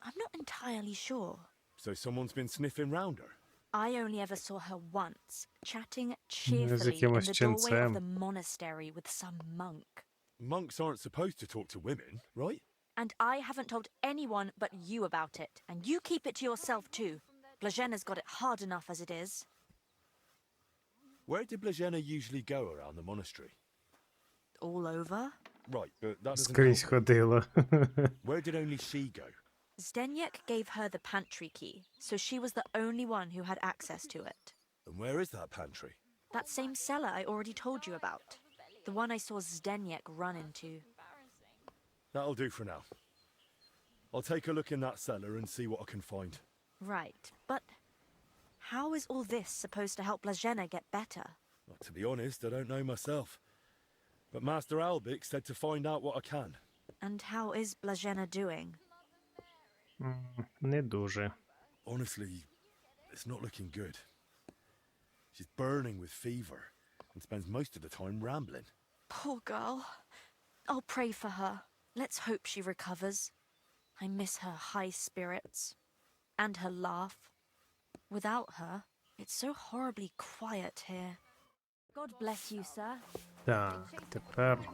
[SPEAKER 10] I'm not entirely sure.
[SPEAKER 3] So someone's been sniffing round her?
[SPEAKER 10] I only ever saw her once, chatting cheerfully in
[SPEAKER 1] якимось
[SPEAKER 10] the doorway of
[SPEAKER 1] ченцем.
[SPEAKER 10] the monastery with some monk.
[SPEAKER 3] Monks aren't supposed to talk to women, right?
[SPEAKER 10] And I haven't told anyone but you about it. And you keep it to yourself too. Blazhena's got it hard enough as it is.
[SPEAKER 3] Where did Blazhena usually go around the monastery?
[SPEAKER 10] All over?
[SPEAKER 3] Right, but that doesn't
[SPEAKER 1] Скрізь
[SPEAKER 3] help.
[SPEAKER 1] ходила.
[SPEAKER 3] Where did only she go?
[SPEAKER 10] Zdeněk gave her the pantry key, so she was the only one who had access to it.
[SPEAKER 3] And where is that pantry?
[SPEAKER 10] That same cellar I already told you about. The one I saw Zdeněk run into.
[SPEAKER 3] That'll do for now. I'll take a look in that cellar and see what I can find.
[SPEAKER 10] Right, but how is all this supposed to help Blazhena get better?
[SPEAKER 3] Well, to be honest, I don't know myself. But Master Albik said to find out what I can.
[SPEAKER 10] And how is Blazhena doing?
[SPEAKER 1] Не дуже.
[SPEAKER 3] Honestly, it's not looking good. She's burning with fever and spends most of the time rambling.
[SPEAKER 10] Poor girl. I'll pray for her. Let's hope she recovers. I miss her high spirits. And her laugh. Without her, it's so horribly quiet here. God bless you, sir.
[SPEAKER 1] Так, тепер.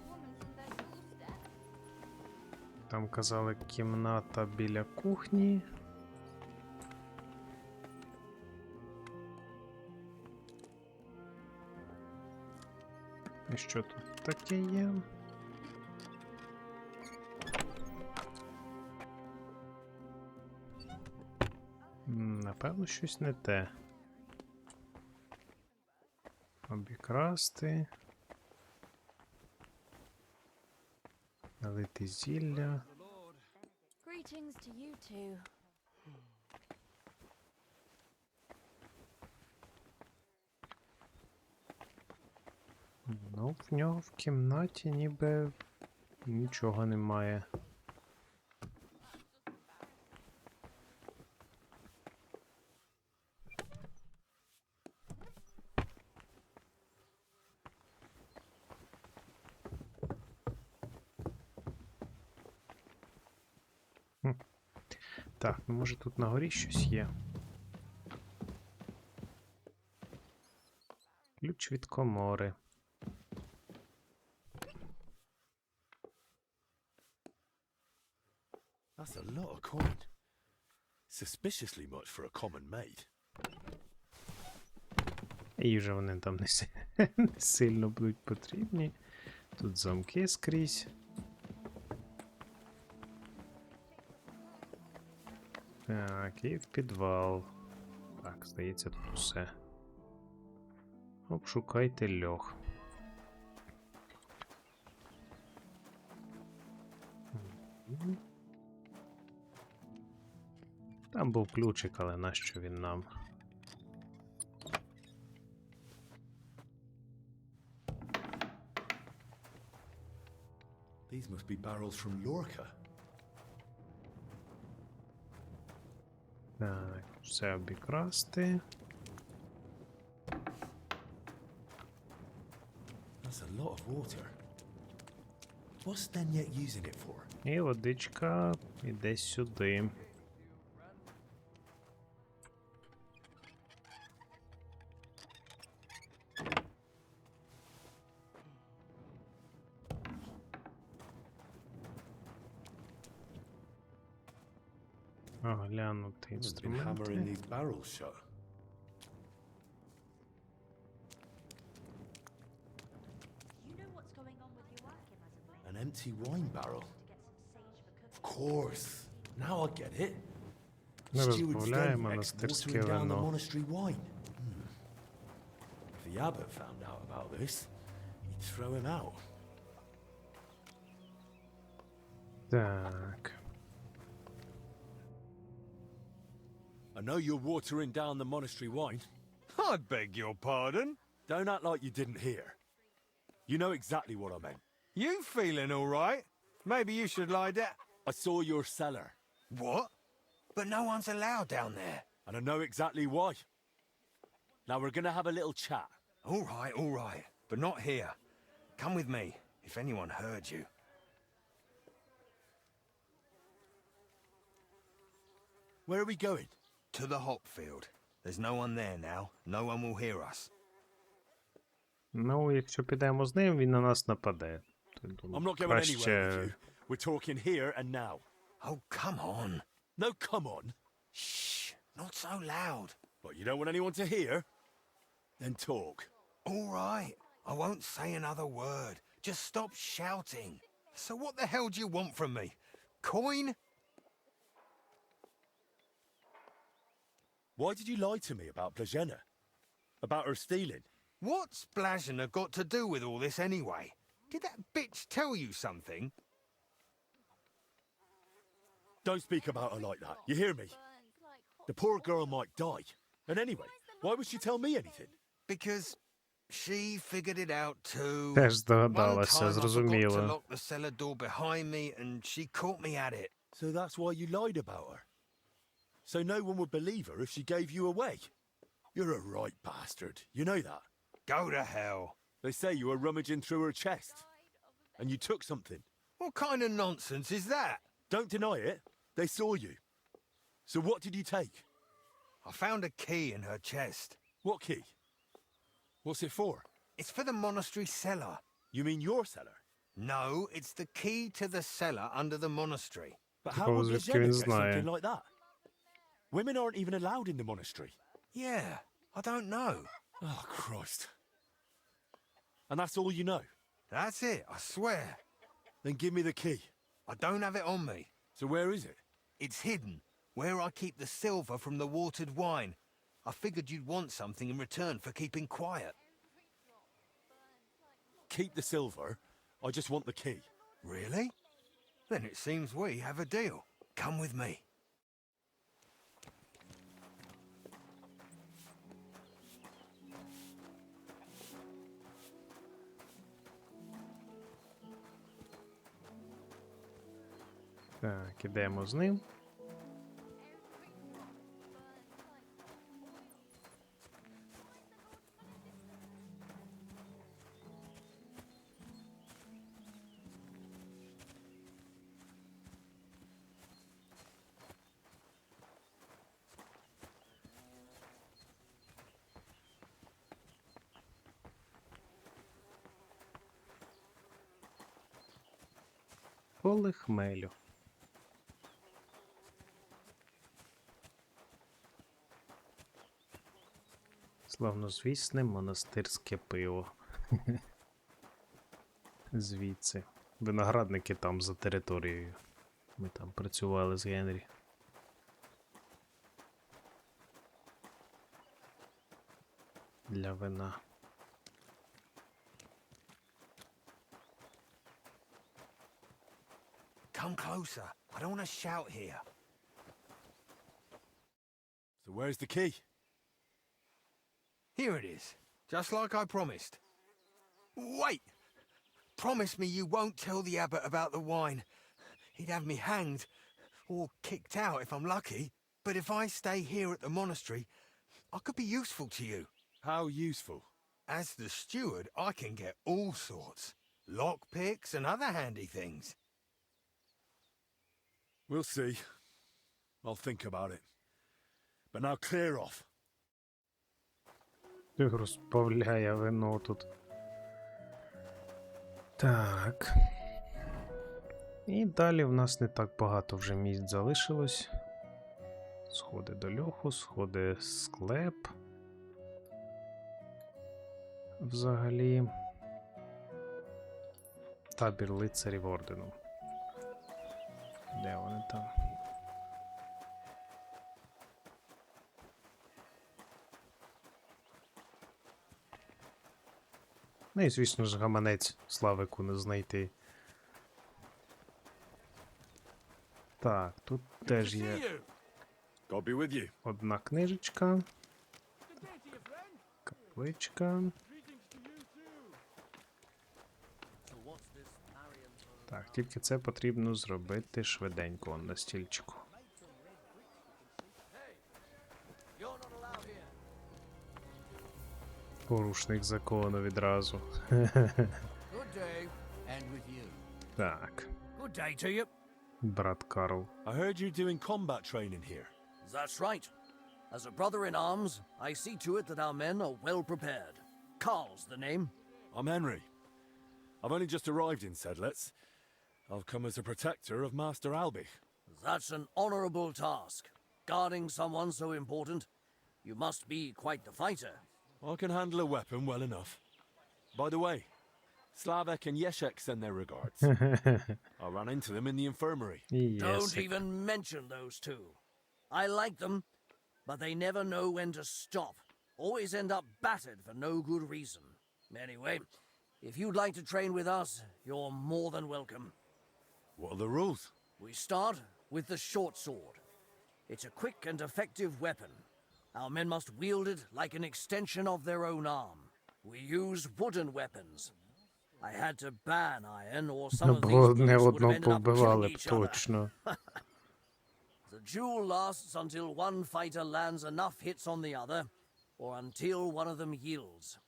[SPEAKER 1] Там казали кімната біля кухні. І що тут таке є? Напевно, щось не те. Обікрасти. Налити зілля.
[SPEAKER 10] Greetings to you too.
[SPEAKER 1] Ну, в нього в кімнаті ніби нічого немає. Так, ну може тут на горі щось є. Ключ від комори.
[SPEAKER 3] That's a lot of coin. Suspiciously much for a common maid.
[SPEAKER 1] І вже вони там не сильно будуть потрібні. Тут замки скрізь. Так, і в підвал. Так, здається, тут усе. Обшукайте льох. Там був ключик, але нащо він нам?
[SPEAKER 3] These must be barrels from Lorca.
[SPEAKER 1] Так, все обікрасти.
[SPEAKER 3] That's a lot of water. What's Zdeněk using it for?
[SPEAKER 1] І водичка іде сюди. Оглянути
[SPEAKER 3] Been
[SPEAKER 1] інструменти.
[SPEAKER 3] hammering these barrels shut.
[SPEAKER 8] You know what's going on with your work as of late?
[SPEAKER 3] An empty wine barrel.
[SPEAKER 8] To get some sage for cooking.
[SPEAKER 3] Of course. Now I get it.
[SPEAKER 1] Ми
[SPEAKER 3] Steward's
[SPEAKER 1] розбавляємо
[SPEAKER 3] done
[SPEAKER 1] монастирське
[SPEAKER 3] watering down the
[SPEAKER 1] вино.
[SPEAKER 3] monastery wine. If the abbot found out about this, he'd throw him out.
[SPEAKER 1] Так.
[SPEAKER 3] I know you're watering down the monastery wine.
[SPEAKER 6] I beg your pardon?
[SPEAKER 3] Don't act like you didn't hear. You know exactly what I meant.
[SPEAKER 6] You feeling all right? Maybe you should lie down.
[SPEAKER 3] I saw your cellar,
[SPEAKER 6] What? But no one's allowed down there.
[SPEAKER 3] and I know exactly why. Now we're gonna have a little chat.
[SPEAKER 6] All right. But not here. Come with me, if anyone heard you.
[SPEAKER 3] Where are we going?
[SPEAKER 6] To the hop field. There's no one there now. No one will hear us.
[SPEAKER 1] Ну, якщо підемо з ним, він на нас нападе.
[SPEAKER 3] I'm not going anywhere with you. We're talking here and now.
[SPEAKER 6] Oh, come on.
[SPEAKER 3] No, come on.
[SPEAKER 6] Shh. Not so loud.
[SPEAKER 3] What, you don't want anyone to hear? Then talk.
[SPEAKER 6] All right. I won't say another word. Just stop shouting. So what the hell do you want from me? Coin?
[SPEAKER 3] Why did you lie to me about Blazena? About her stealing?
[SPEAKER 6] What's Blazena got to do with all this anyway? Did that bitch tell you something?
[SPEAKER 3] Don't speak about her like that. You hear me? The poor girl might die. And anyway, why would she tell me anything?
[SPEAKER 6] Because she figured it out too.
[SPEAKER 1] Теж
[SPEAKER 6] One
[SPEAKER 1] здогадалася,
[SPEAKER 6] time I forgot to
[SPEAKER 1] зрозуміло.
[SPEAKER 6] lock the cellar door behind me and she caught me at it.
[SPEAKER 3] So that's why you lied about her? So no one would believe her if she gave you away? You're a right bastard. You know that?
[SPEAKER 6] Go to hell.
[SPEAKER 3] They say you were rummaging through her chest. And you took something.
[SPEAKER 6] What kind of nonsense is that?
[SPEAKER 3] Don't deny it. They saw you. So what did you take?
[SPEAKER 6] I found a key in her chest.
[SPEAKER 3] What key? What's it for?
[SPEAKER 6] It's for the monastery cellar.
[SPEAKER 3] You mean your cellar?
[SPEAKER 6] No, it's the key to the cellar under the monastery.
[SPEAKER 3] But how would
[SPEAKER 1] Suppose
[SPEAKER 3] Blazena
[SPEAKER 1] it's
[SPEAKER 3] get
[SPEAKER 1] знає.
[SPEAKER 3] something like that? Women aren't even allowed in the monastery.
[SPEAKER 6] Yeah, I don't know.
[SPEAKER 3] Oh, Christ. And that's all you know?
[SPEAKER 6] That's it, I swear.
[SPEAKER 3] Then give me the key.
[SPEAKER 6] I don't have it on me.
[SPEAKER 3] So where is it?
[SPEAKER 6] It's hidden, where I keep the silver from the watered wine. I figured you'd want something in return for keeping quiet.
[SPEAKER 3] Keep the silver. I just want the key.
[SPEAKER 6] Really? Then it seems we have a deal. Come with me.
[SPEAKER 1] Так, ідемо з ним. Поле хмелю. Славнозвісне монастирське пиво. Звідси. Виноградники там за територією. Ми там працювали з Генрі. Для вина.
[SPEAKER 6] Come closer. I don't want to shout here.
[SPEAKER 3] So where's the key?
[SPEAKER 6] Here it is, just like I promised. Wait! Promise me you won't tell the abbot about the wine. He'd have me hanged, or kicked out if I'm lucky. But if I stay here at the monastery, I could be useful to you.
[SPEAKER 3] How useful?
[SPEAKER 6] As the steward, I can get all sorts. Lockpicks and other handy things.
[SPEAKER 3] We'll see. I'll think about it. But now clear off.
[SPEAKER 1] Розбавляє вино тут. Так. І далі в нас не так багато вже місць залишилось. Сходи до льоху, сходи склеп. Взагалі. Табір лицарів ордену. Де вони там? Ну і, звісно ж, гаманець Славеку не знайти. Так, тут теж є
[SPEAKER 3] God be with you.
[SPEAKER 1] одна книжечка. Капличка. Так, тільки це потрібно зробити швиденько на стільчику. Порушник закону відразу. Так.
[SPEAKER 4] Good day to you.
[SPEAKER 1] Брат Карл.
[SPEAKER 3] I heard you doing combat training here.
[SPEAKER 4] That's right. As a brother in arms, I see to it that our men are well prepared. Carl's the name.
[SPEAKER 3] I'm Henry. I've only just arrived in Sedlitz. I've come as a protector of Master Albich.
[SPEAKER 4] That's an honorable task. Guarding someone so important. You must be quite the fighter.
[SPEAKER 3] I can handle a weapon well enough. By the way, Slavek and Yeshek send their regards. I ran into them in the infirmary.
[SPEAKER 4] Don't even mention those two. I like them, but they never know when to stop. Always end up battered for no good reason. Anyway, if you'd like to train with us, you're more than welcome.
[SPEAKER 3] What are the rules?
[SPEAKER 4] We start with the short sword. It's a quick and effective weapon. Our men must wield it like an extension of their own arm. We use wooden weapons. I had to ban iron, or some of these
[SPEAKER 1] Бо не
[SPEAKER 4] brutes would have
[SPEAKER 1] одно
[SPEAKER 4] ended up
[SPEAKER 1] повбивали
[SPEAKER 4] killing
[SPEAKER 1] б
[SPEAKER 4] each other.
[SPEAKER 1] точно.
[SPEAKER 4] The duel lasts until one fighter lands enough hits on the other, or until one of them yields.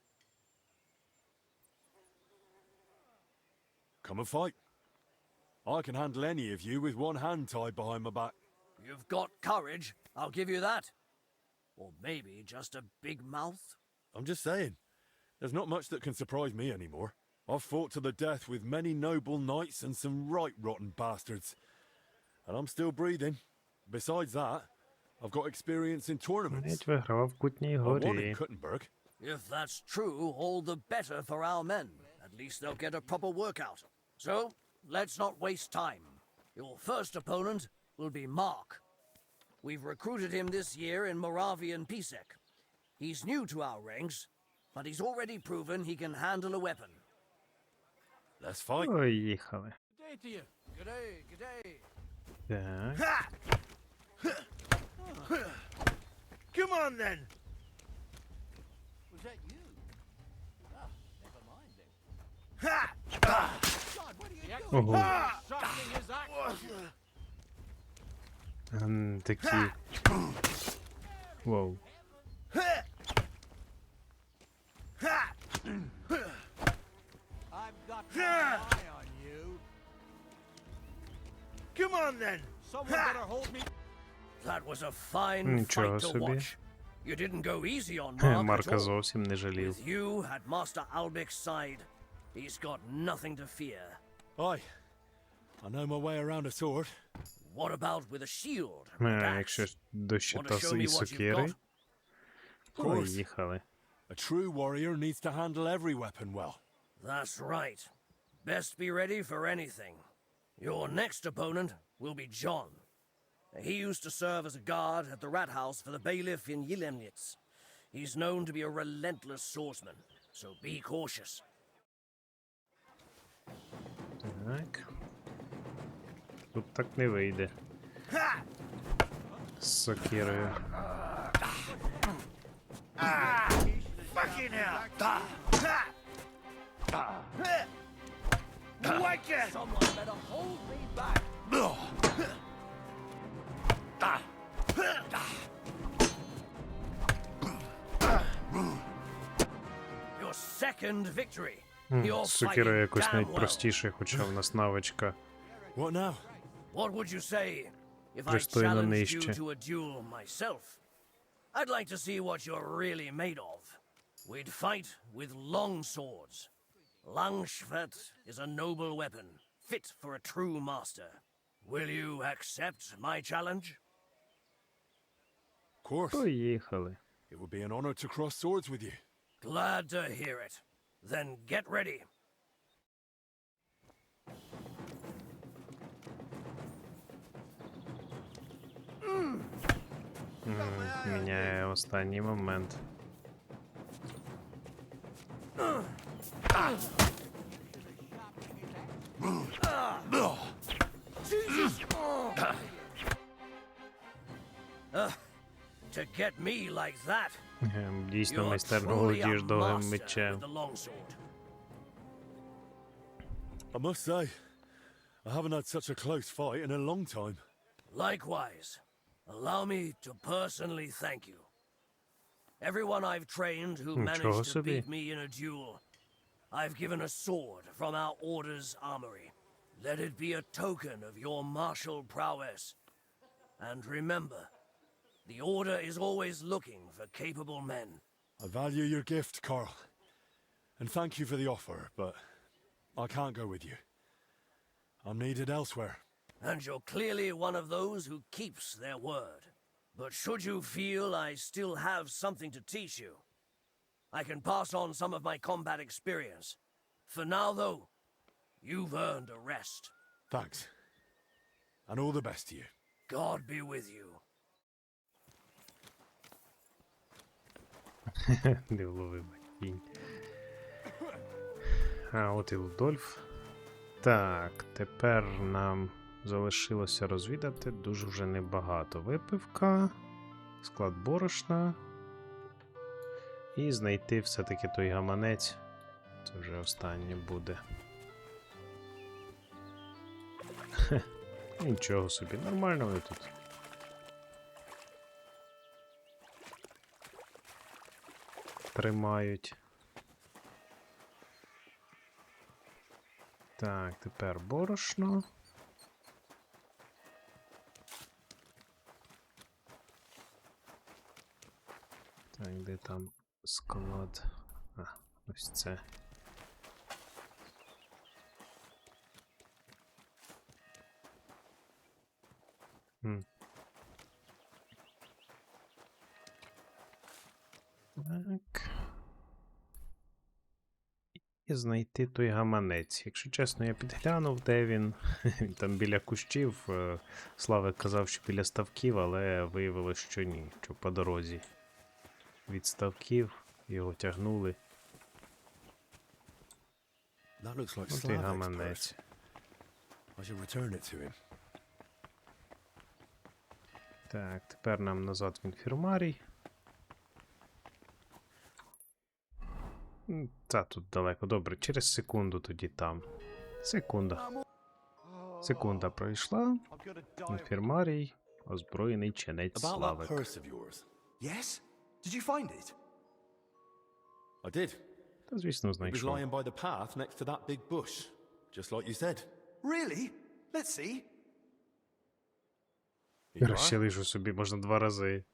[SPEAKER 3] Come and fight. I can handle any of you with one hand tied behind my back.
[SPEAKER 4] You've got courage, I'll give you that. Or maybe just a big mouth.
[SPEAKER 3] I'm just saying. There's not much that can surprise me anymore. I've fought to the death with many noble knights and some right rotten bastards. And I'm still breathing. Besides that, I've got experience in tournaments.
[SPEAKER 1] Навіть вигравав в Кутній
[SPEAKER 3] I won in
[SPEAKER 1] горі.
[SPEAKER 3] Kuttenberg.
[SPEAKER 4] If that's true, all the better for our men. At least they'll get a proper workout. So, let's not waste time. Your first opponent will be Mark. We've recruited him this year in Moravian Pisek. He's new to our ranks, but he's already proven he can handle a weapon.
[SPEAKER 3] Let's fight.
[SPEAKER 1] Поїхали.
[SPEAKER 4] G'day, g'day.
[SPEAKER 1] Так.
[SPEAKER 6] Come on then.
[SPEAKER 4] Was that you? Ah, never mind then. God, what are you doing?
[SPEAKER 1] Ого.
[SPEAKER 4] Sharpening his axe.
[SPEAKER 1] Такі. Воу.
[SPEAKER 4] I've got my eye on you.
[SPEAKER 6] Come on then.
[SPEAKER 4] Someone better hold me. That was a fine
[SPEAKER 1] Нічого
[SPEAKER 4] fight to
[SPEAKER 1] собі.
[SPEAKER 4] watch. You didn't go easy on Mark at
[SPEAKER 1] Марка
[SPEAKER 4] all.
[SPEAKER 1] зовсім не жалів.
[SPEAKER 4] With you at Master Albich's side, he's got nothing to fear.
[SPEAKER 3] Aye. I know my way around a sword.
[SPEAKER 4] What about with a shield? and
[SPEAKER 1] А
[SPEAKER 4] axe?
[SPEAKER 1] якщо до щита
[SPEAKER 4] show me
[SPEAKER 1] і
[SPEAKER 4] what you've
[SPEAKER 1] сокири.
[SPEAKER 4] got?
[SPEAKER 1] Поїхали.
[SPEAKER 3] A true warrior needs to handle every weapon well.
[SPEAKER 4] That's right. Best be ready for anything. Your next opponent will be John. He used to serve as a guard at the rat house for the bailiff in Yilemnitz. He's known to be a relentless swordsman, so be cautious.
[SPEAKER 1] Так. Тут так не вийде. З сокирою.
[SPEAKER 6] Fucking hell. Whack it.
[SPEAKER 4] Someone better hold me back. Your second victory. You're
[SPEAKER 1] З сокирою
[SPEAKER 4] fighting
[SPEAKER 1] якось
[SPEAKER 4] damn
[SPEAKER 1] навіть
[SPEAKER 4] well.
[SPEAKER 1] простіше, хоча в нас навичка.
[SPEAKER 3] What now?
[SPEAKER 4] What would you say if I
[SPEAKER 1] Пристойно
[SPEAKER 4] challenged you
[SPEAKER 1] нижче.
[SPEAKER 4] to a duel myself? I'd like to see what you're really made of. We'd fight with long swords. Langschwert is a noble weapon, fit for a true master. Will you accept my challenge?
[SPEAKER 3] course.
[SPEAKER 1] Поїхали.
[SPEAKER 3] It would be an honor to cross swords with you.
[SPEAKER 4] Glad to hear it. Then get ready.
[SPEAKER 1] Міняє останній момент.
[SPEAKER 4] To get me like that,
[SPEAKER 1] Дійсно
[SPEAKER 4] you're
[SPEAKER 1] майстерно
[SPEAKER 4] truly a
[SPEAKER 1] володієш довгим
[SPEAKER 4] master
[SPEAKER 1] мечем.
[SPEAKER 4] with the longsword.
[SPEAKER 3] I must say, I haven't had such a close fight in a long time.
[SPEAKER 4] Likewise, allow me to personally thank you. Everyone I've trained who
[SPEAKER 1] Нічого
[SPEAKER 4] managed to
[SPEAKER 1] собі.
[SPEAKER 4] beat me in a duel, I've given a sword from our order's armory. Let it be a token of your martial prowess. And remember, the order is always looking for capable men.
[SPEAKER 3] I value your gift, Carl. And thank you for the offer, but I can't go with you. I'm needed elsewhere.
[SPEAKER 4] And you're clearly one of those who keeps their word. But should you feel I still have something to teach you, I can pass on some of my combat experience. For now, though, you've earned a rest.
[SPEAKER 3] Thanks. And all the best to you.
[SPEAKER 4] God be with you.
[SPEAKER 1] Не вловив кінь. А от і Лудольф. Так, тепер нам залишилося розвідати дуже вже небагато. Випивка, склад борошна. І знайти все-таки той гаманець. Це вже останнє буде. Хе, нічого собі, нормально вони тут. Тримають. Так, тепер борошно. Так, де там склад? А, ось це. Так. І знайти той гаманець. Якщо чесно, я підглянув, де він. Він там біля кущів. Славик казав, що біля ставків, але виявилось, що ні. Що по дорозі від ставків його тягнули.
[SPEAKER 3] That looks like
[SPEAKER 1] От і
[SPEAKER 3] Slavic's
[SPEAKER 1] гаманець.
[SPEAKER 3] purse. I should return it to him.
[SPEAKER 1] Так, тепер нам назад в інфірмарій. Та тут далеко. Добре, через секунду тоді там. Секунда. Секунда пройшла. Інфірмарій. Озброєний ченець
[SPEAKER 3] About that
[SPEAKER 1] Славик.
[SPEAKER 3] purse of yours.
[SPEAKER 11] Yes? Did you find it?
[SPEAKER 3] I did.
[SPEAKER 1] Та, звісно,
[SPEAKER 3] It was
[SPEAKER 1] знайшов.
[SPEAKER 3] lying by the path next to that big bush, just like you said.
[SPEAKER 11] Really? Let's see.
[SPEAKER 3] Here you are.
[SPEAKER 1] Розчили, що собі можна 2 рази.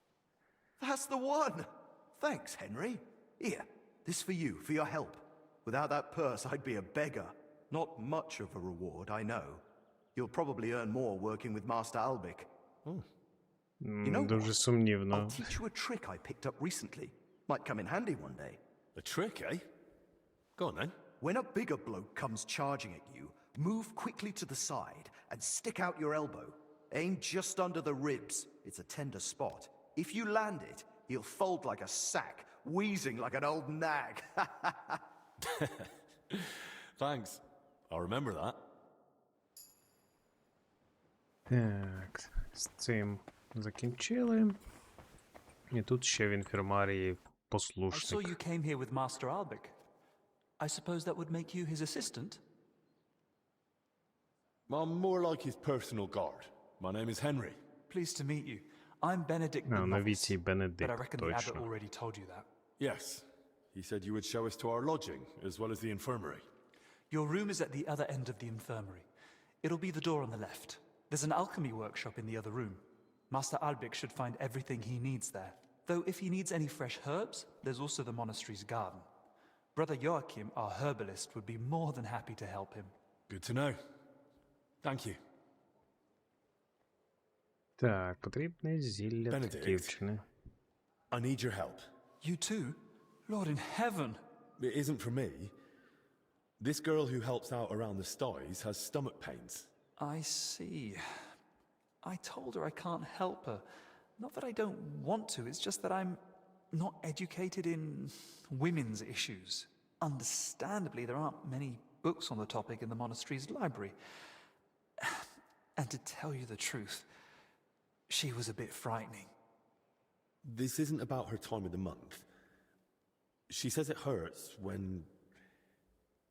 [SPEAKER 11] That's the one. Thanks, Henry. Here, this for you, for your help. Without that purse, I'd be a beggar. Not much of a reward, I know. You'll probably earn more working with Master Albic. You know
[SPEAKER 1] Дуже
[SPEAKER 11] what?
[SPEAKER 1] сумнівно.
[SPEAKER 11] I'll teach you a trick I picked up recently. Might come in handy one day.
[SPEAKER 3] A trick, eh? Go on then.
[SPEAKER 11] When a bigger bloke comes charging at you, move quickly to the side and stick out your elbow. Aim just under the ribs. It's a tender spot. If you land it, he'll fold like a sack, wheezing like an old nag.
[SPEAKER 3] Thanks. I'll remember that.
[SPEAKER 1] Так, з цим закінчили. І тут ще в інфірмарії
[SPEAKER 12] I saw
[SPEAKER 1] послушник.
[SPEAKER 12] you came here with Master Albic. I suppose that would make you his assistant?
[SPEAKER 3] I'm more like his personal guard. My name is Henry.
[SPEAKER 12] Pleased to meet you. I'm Benedict the
[SPEAKER 1] А,
[SPEAKER 12] Novice,
[SPEAKER 1] новіцій
[SPEAKER 12] but I
[SPEAKER 1] Бенедикт,
[SPEAKER 12] reckon the abbot
[SPEAKER 1] точно.
[SPEAKER 12] already told you that.
[SPEAKER 3] Yes. He said you would show us to our lodging, as well as the infirmary.
[SPEAKER 12] Your room is at the other end of the infirmary. It'll be the door on the left. There's an alchemy workshop in the other room. Master Albic should find everything he needs there. Though if he needs any fresh herbs, there's also the monastery's garden. Brother Joachim, our herbalist, would be more than happy to help him.
[SPEAKER 3] Good to know. Thank you.
[SPEAKER 1] Так, потрібне зілля
[SPEAKER 3] Бенедикт.
[SPEAKER 1] дівчини.
[SPEAKER 3] I need your help.
[SPEAKER 12] You too? Lord in heaven!
[SPEAKER 3] It isn't for me. This girl who helps out around the sties has stomach pains.
[SPEAKER 12] I see. I told her I can't help her. Not that I don't want to, it's just that I'm not educated in women's issues. Understandably, there aren't many books on the topic in the monastery's library. And to tell you the truth, she was a bit frightening.
[SPEAKER 3] This isn't about her time of the month. She says it hurts when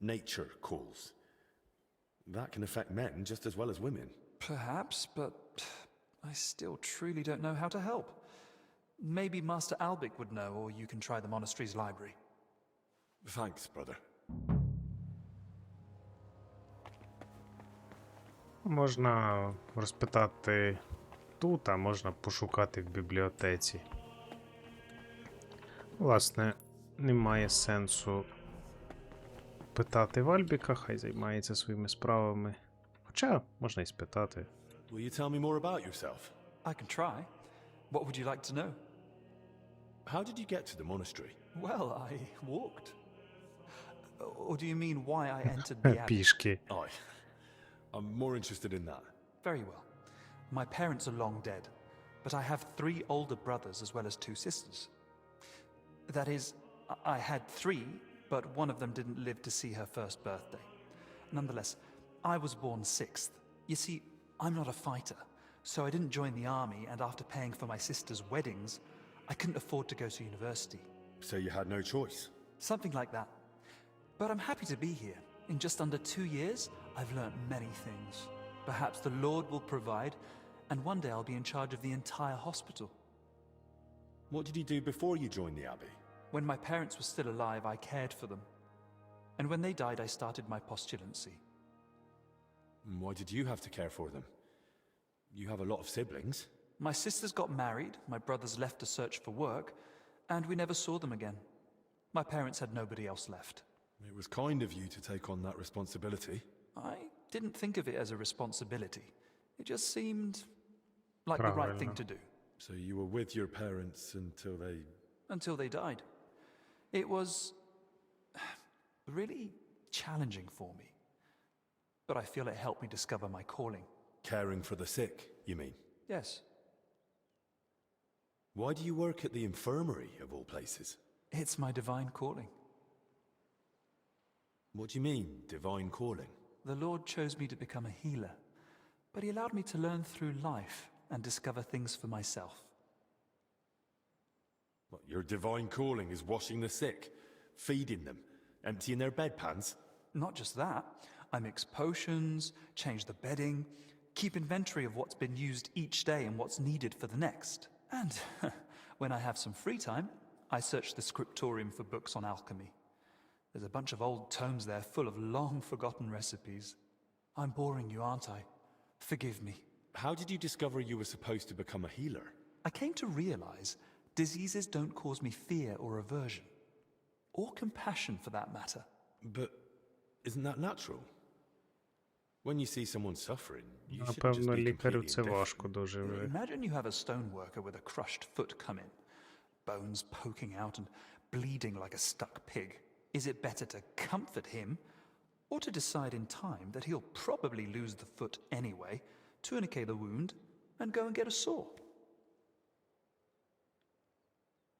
[SPEAKER 3] nature calls. That can affect men just as well as women.
[SPEAKER 12] Perhaps, but I still truly don't know how to help. Maybe Master Albik would know, or you can try the monastery's library.
[SPEAKER 3] Thanks, brother.
[SPEAKER 1] Можна розпитати тут, а можна пошукати в бібліотеці. Власне, немає сенсу питати в Альбіка, хай займається своїми справами. Хоча, можна і спитати.
[SPEAKER 3] Will you tell me more about yourself?
[SPEAKER 12] I can try. What would you like to know?
[SPEAKER 3] How did you get to the monastery?
[SPEAKER 12] Well, I walked. Or do you mean why I entered the abbey?
[SPEAKER 1] Пішки.
[SPEAKER 3] I'm more interested in that.
[SPEAKER 12] Very well. My parents are long dead, but I have 3 older brothers as well as 2 sisters. That is, I had 3, but one of them didn't live to see her first birthday. Nonetheless, I was born 6th. You see, I'm not a fighter, so I didn't join the army, and after paying for my sisters' weddings, I couldn't afford to go to university.
[SPEAKER 3] So you had no choice?
[SPEAKER 12] Something like that. But I'm happy to be here. In just under 2 years, I've learnt many things. Perhaps the Lord will provide, and one day I'll be in charge of the entire hospital.
[SPEAKER 3] What did you do before you joined the abbey?
[SPEAKER 12] When my parents were still alive, I cared for them. And when they died, I started my postulancy.
[SPEAKER 3] Why did you have to care for them? You have a lot of siblings.
[SPEAKER 12] My sisters got married, my brothers left to search for work, and we never saw them again. My parents had nobody else left.
[SPEAKER 3] It was kind of you to take on that responsibility.
[SPEAKER 12] I didn't think of it as a responsibility. It just seemed like the right thing to do.
[SPEAKER 3] So you were with your parents until they...
[SPEAKER 12] Until they died. It was really challenging for me. But I feel it helped me discover my calling.
[SPEAKER 3] Caring for the sick, you mean?
[SPEAKER 12] Yes.
[SPEAKER 3] Why do you work at the infirmary, of all places?
[SPEAKER 12] It's my divine calling.
[SPEAKER 3] What do you mean, divine calling?
[SPEAKER 12] The Lord chose me to become a healer, but he allowed me to learn through life and discover things for myself.
[SPEAKER 3] What, your divine calling is washing the sick, feeding them, emptying their bedpans?
[SPEAKER 12] Not just that. I mix potions, change the bedding, keep inventory of what's been used each day and what's needed for the next. And when I have some free time, I search the scriptorium for books on alchemy. There's a bunch of old tomes there full of long-forgotten recipes. I'm boring you, aren't I? Forgive me.
[SPEAKER 3] How did you discover you were supposed to become a healer?
[SPEAKER 12] I came to realize diseases don't cause me fear or aversion. Or compassion, for that matter.
[SPEAKER 3] But isn't that natural? When you see someone suffering, you should just be completely
[SPEAKER 12] Imagine you have a stoneworker with a crushed foot come in. Bones poking out and bleeding like a stuck pig. Is it better to comfort him, or to decide in time that he'll probably lose the foot anyway, tourniquet the wound, and go and get a saw?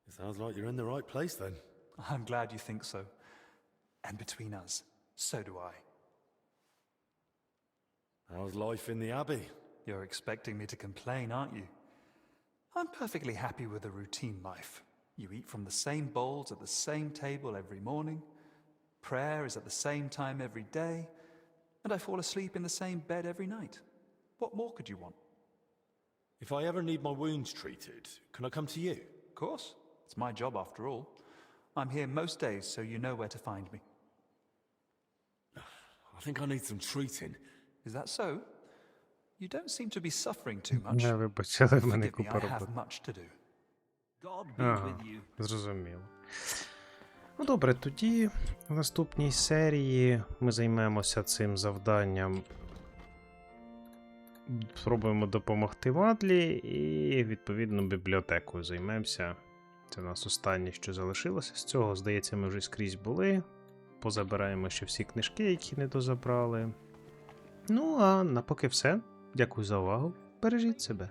[SPEAKER 3] It sounds like you're in the right place then.
[SPEAKER 12] I'm glad you think so. And between us, so do I.
[SPEAKER 3] How's life in the abbey?
[SPEAKER 12] You're expecting me to complain, aren't you? I'm perfectly happy with a routine life. You eat from the same bowls at the same table every morning. Prayer is at the same time every day. And I fall asleep in the same bed every night. What more could you want?
[SPEAKER 3] If I ever need my wounds treated, can I come to you?
[SPEAKER 12] Of course. It's my job after all. I'm here most days, so you know where to find me.
[SPEAKER 3] I think I need some treating.
[SPEAKER 12] Is that so? You don't seem to be suffering too much.
[SPEAKER 1] Вибачили, в мене
[SPEAKER 12] Forgive me,
[SPEAKER 1] купа
[SPEAKER 12] I have
[SPEAKER 1] роботи.
[SPEAKER 12] much to do.
[SPEAKER 1] Ага, зрозуміло. Ну добре, тоді в наступній серії ми займемося цим завданням. Спробуємо допомогти Мадли і, відповідно, бібліотекою займемося. Це у нас останнє, що залишилося. З цього, здається, ми вже скрізь були. Позабираємо ще всі книжки, які не дозабрали. Ну, а на поки все. Дякую за увагу. Бережіть себе.